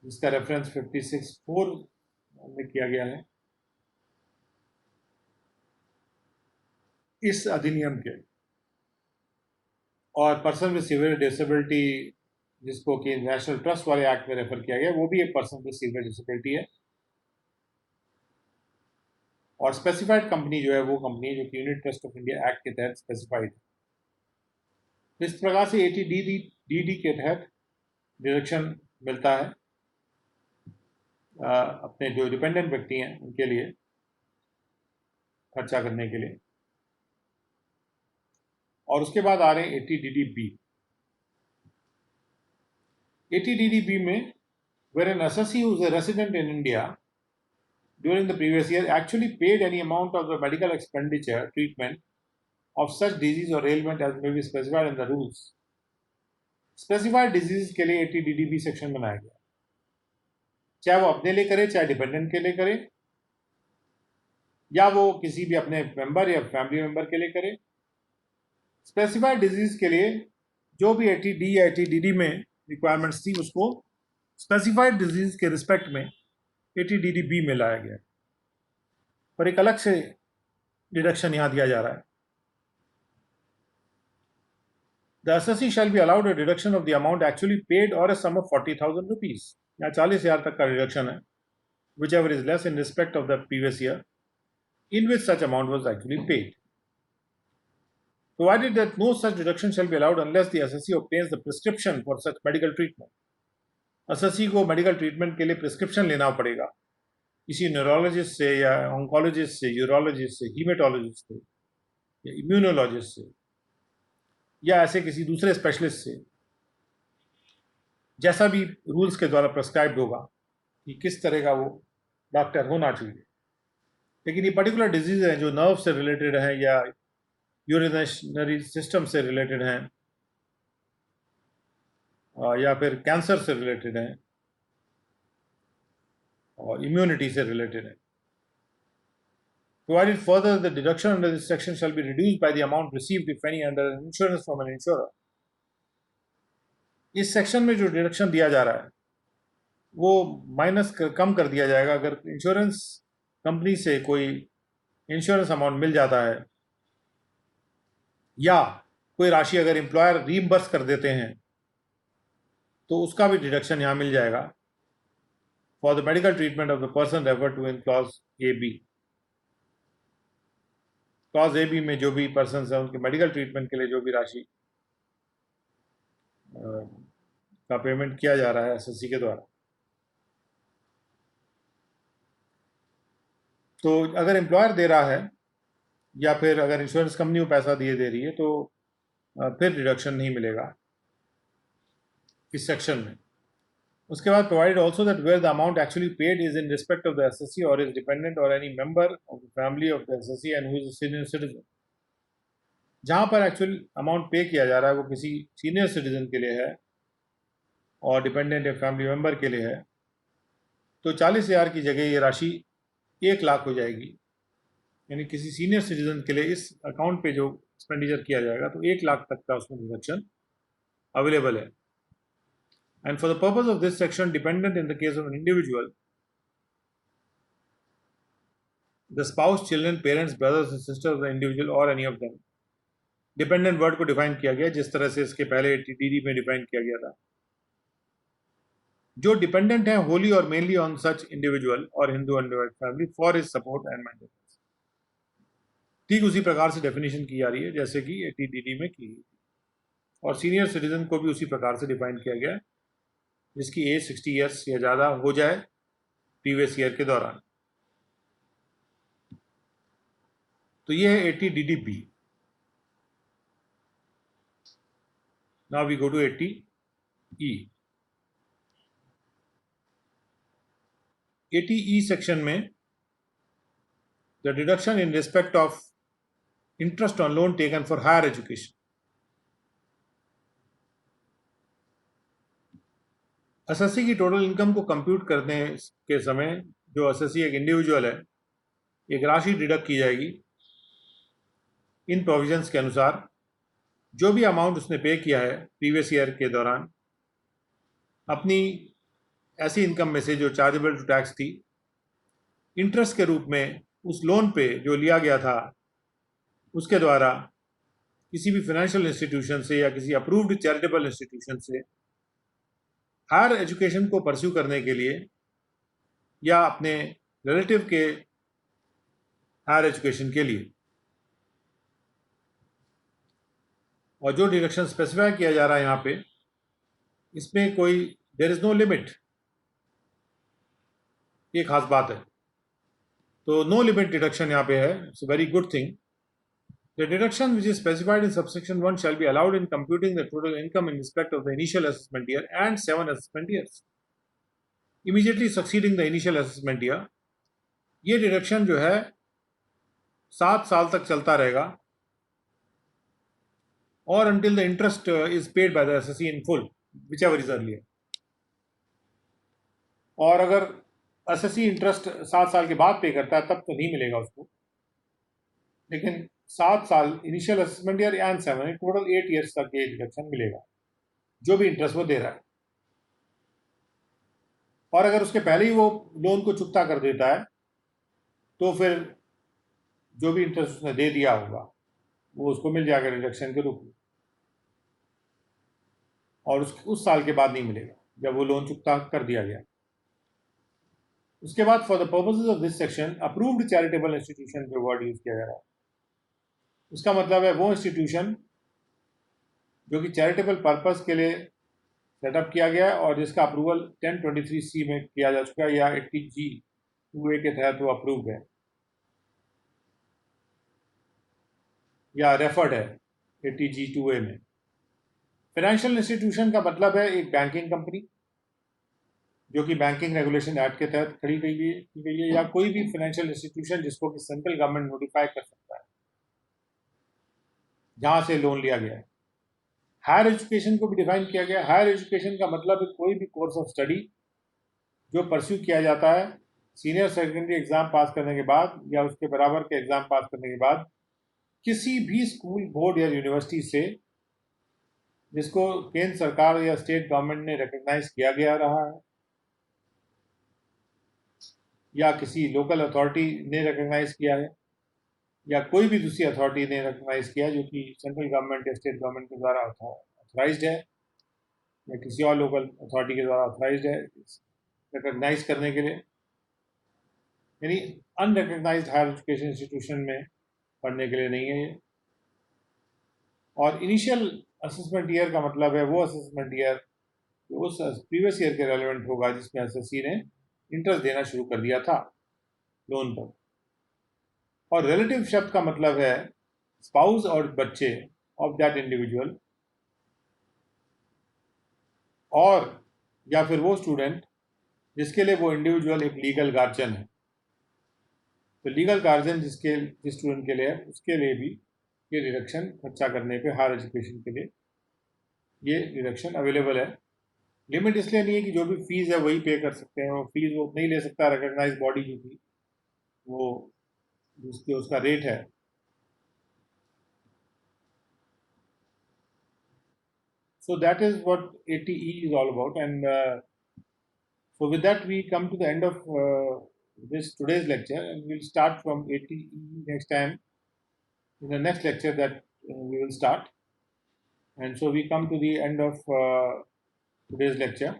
जिसका रेफरेंस 56(4) में किया गया है इस अधिनियम के। और पर्सन विद सीवियर डिसेबिलिटी जिसको कि नेशनल ट्रस्ट वाले एक्ट में रेफर किया गया, वो भी एक पर्सन विद सीवियर डिसेबिलिटी है। और स्पेसिफाइड कंपनी जो है वो कंपनी है जो कि unit trust of India act के तहत स्पेसिफाइड है। इस प्रकार से 80DD के तहत डिडक्शन मिलता है अपने जो डिपेंडेंट व्यक्ति हैं उनके लिए खर्चा करने के लिए। और उसके बाद आ रहे हैं 80DDB। 80DDB में where an assessee who is a resident in India during the previous year actually paid any amount of the medical expenditure treatment of such disease or ailment as may be specified in the rules. Specified diseases के लिए 80DDB section बनाया गया। चाहे वो अपने लिए करे चाहे डिपेंडेंट के लिए करे, या वो किसी भी अपने मेंबर या फैमिली मेंबर के लिए करे। स्पेसिफाइड डिजीज के लिए जो भी 80D या 80DD में रिक्वायरमेंट्स थी उसको स्पेसिफाइड डिजीज के रिस्पेक्ट में 80DD-B में लाया गया, पर एक अलग से डिडक्शन यहां दिया जा रहा है। The assessee shall be allowed a deduction of the amount actually paid or a sum of 40,000 rupees. यहाँ 40,000 तक का डिडक्शन है, whichever is less in respect of the previous year in which such amount was actually paid. Provided that no such deduction shall be allowed unless the assessee obtains the prescription for such medical treatment. assessee को medical treatment के लिए prescription लेना पड़ेगा किसी neurologist से या oncologist से, urologist से, हीमेटोलॉजिस्ट से या इम्यूनोलॉजिस्ट से या ऐसे किसी दूसरे स्पेशलिस्ट से, जैसा भी रूल्स के द्वारा प्रेस्क्राइब्ड होगा कि किस तरह का वो डॉक्टर होना चाहिए। लेकिन ये पर्टिकुलर डिजीज हैं जो नर्व से रिलेटेड हैं या यूरिनरी सिस्टम से रिलेटेड हैं या फिर कैंसर से रिलेटेड हैं और इम्यूनिटी से रिलेटेड है। Provided further, the deduction under this section shall be reduced by the amount received, if any, under an insurance from an insurer. इस सेक्शन में जो डिडक्शन दिया जा रहा है वो माइनस कम कर दिया जाएगा अगर इंश्योरेंस कंपनी से कोई इंश्योरेंस अमाउंट मिल जाता है या कोई राशि अगर एम्प्लॉयर रीइंबर्स कर देते हैं तो उसका भी डिडक्शन यहाँ मिल जाएगा for the medical treatment of the person referred to in clause AB। Clause AB में जो भी पर्सन है उनके मेडिकल ट्रीटमेंट के लिए जो भी राशि का पेमेंट किया जा रहा है एसएससी के द्वारा, तो अगर एम्प्लॉयर दे रहा है या फिर अगर इंश्योरेंस कंपनी को पैसा दे रही है तो फिर डिडक्शन नहीं मिलेगा इस सेक्शन में। उसके बाद provided also that where the amount actually paid is in respect of the assessee और इज डिपेंडेंट और any member of the family of the assessee and who is a senior citizen. जहां पर actual amount पे किया जा रहा है वो किसी सीनियर सिटीजन के लिए है और डिपेंडेंट या फैमिली मेंबर के लिए है, तो 40,000 की जगह ये राशि 1 लाख हो जाएगी। यानी किसी सीनियर सिटीजन के लिए इस अकाउंट पे जो एक्सपेंडिचर किया जाएगा तो 1 लाख तक का उसमें डिडक्शन अवेलेबल है। And for the purpose of this section, dependent in the case of an individual, the spouse, children, parents, brothers and sisters of the individual or any of them. Dependent word को define किया गया जिस तरह से इसके पहले TDD में define किया गया था। जो डिपेंडेंट है होली और मेनली ऑन सच इंडिविजुअल और Hindu undivided family for his support and maintenance. ठीक उसी प्रकार से डेफिनेशन की जा रही है जैसे कि TDD में की, और सीनियर सिटीजन को भी उसी प्रकार से डिफाइन किया गया जिसकी एज 60 ईयर्स या ज़्यादा हो जाए प्रीवियस ईयर के दौरान। तो ये है 80DD-B। Now we go to 80E। 80E section में the deduction in respect of interest on loan taken for higher education. Assessee की टोटल इनकम को कंप्यूट करने के समय जो एसएससी एक इंडिविजुअल है एक राशि डिडक्ट की जाएगी इन प्रोविजंस के अनुसार। जो भी अमाउंट उसने पे किया है प्रीवियस ईयर के दौरान अपनी ऐसी इनकम में से जो चार्जेबल टू टैक्स थी, इंटरेस्ट के रूप में उस लोन पे जो लिया गया था उसके द्वारा किसी भी फाइनेंशियल इंस्टीट्यूशन से या किसी अप्रूव्ड चैरिटेबल इंस्टीट्यूशन से हायर एजुकेशन को परस्यू करने के लिए या अपने रिलेटिव के हायर एजुकेशन के लिए, और जो डिडक्शन स्पेसिफाई किया जा रहा है यहाँ पे इसमें कोई देयर इज नो लिमिट, ये खास बात है। तो नो लिमिट डिडक्शन यहाँ पे है, it's a very good thing. The deduction which is specified in subsection 1 shall be allowed in computing the total income in respect of the initial assessment year and 7 assessment years immediately succeeding the initial assessment year। ये deduction जो है 7 साल तक चलता रहेगा और until the interest is paid by the assessee in full whichever is earlier। और अगर एसएससी इंटरेस्ट 7 साल के बाद पे करता है तब तो नहीं मिलेगा उसको, लेकिन 7 साल initial assessment year and 7 total 8 years तक ये डिडक्शन मिलेगा जो भी इंटरेस्ट वो दे रहा है। और अगर उसके पहले ही वो लोन को चुकता कर देता है तो फिर जो भी इंटरेस्ट उसने दे दिया होगा वो उसको मिल जाएगा डिडक्शन के रूप में, और उस साल के बाद नहीं मिलेगा जब वो लोन चुकता कर दिया गया। उसके बाद for the purposes of this section approved charitable institution जो वर्ड यूज किया जा रहा है, उसका मतलब है वो इंस्टीट्यूशन जो कि चैरिटेबल पर्पस के लिए सेटअप किया गया है और जिसका अप्रूवल 1023C में किया जा चुका है या 80G2A के तहत वो अप्रूव्ड है या रेफर्ड है 80G2A में। फाइनेंशियल इंस्टीट्यूशन का मतलब है एक बैंकिंग कंपनी जो कि बैंकिंग रेगुलेशन एक्ट के तहत खड़ी की गई है, या कोई भी फाइनेंशियल इंस्टीट्यूशन जिसको कि सेंट्रल गवर्नमेंट नोटिफाई कर सकता है जहां से लोन लिया गया है। हायर एजुकेशन को भी डिफाइन किया गया है। हायर एजुकेशन का मतलब है कोई भी कोर्स ऑफ स्टडी जो परस्यू किया जाता है सीनियर सेकेंडरी एग्जाम पास करने के बाद या उसके बराबर के एग्जाम पास करने के बाद किसी भी स्कूल, बोर्ड या यूनिवर्सिटी से जिसको केंद्र सरकार या स्टेट गवर्नमेंट ने रिकॉग्नाइज किया गया रहा है या किसी लोकल अथॉरिटी ने रिकॉग्नाइज किया है या कोई भी दूसरी अथॉरिटी ने रिकॉग्नाइज किया जो कि सेंट्रल गवर्नमेंट या स्टेट गवर्नमेंट के द्वारा ऑथराइज्ड है या किसी और लोकल अथॉरिटी के द्वारा ऑथराइज्ड है रिकॉग्नाइज करने के लिए, यानी अनरिकॉग्नाइज्ड हायर एजुकेशन इंस्टीट्यूशन में पढ़ने के लिए नहीं है ये। और इनिशियल असेसमेंट ईयर का मतलब है वो असेसमेंट ईयर जो उस प्रीवियस ईयर के रेलिवेंट होगा जिसमें एसएससी ने इंटरेस्ट देना शुरू कर दिया था लोन पर। और रिलेटिव शब्द का मतलब है स्पाउस और बच्चे ऑफ दैट इंडिविजुअल और या फिर वो स्टूडेंट जिसके लिए वो इंडिविजुअल एक लीगल गार्जियन है। तो लीगल गार्जियन जिस स्टूडेंट के लिए है उसके लिए भी ये डिडक्शन खर्चा करने पे हायर एजुकेशन के लिए ये डिडक्शन अवेलेबल है। लिमिट इसलिए नहीं है कि जो भी फीस है वही पे कर सकते हैं, वो फीस वो नहीं ले सकता रिकॉग्नाइज बॉडी जो थी वो जिसके उसका रेट है। So that is what ATE is all about, and so with that we come to the end of this today's lecture, and we'll start from ATE next time in the next lecture that we will start. And so we come to the end of today's lecture.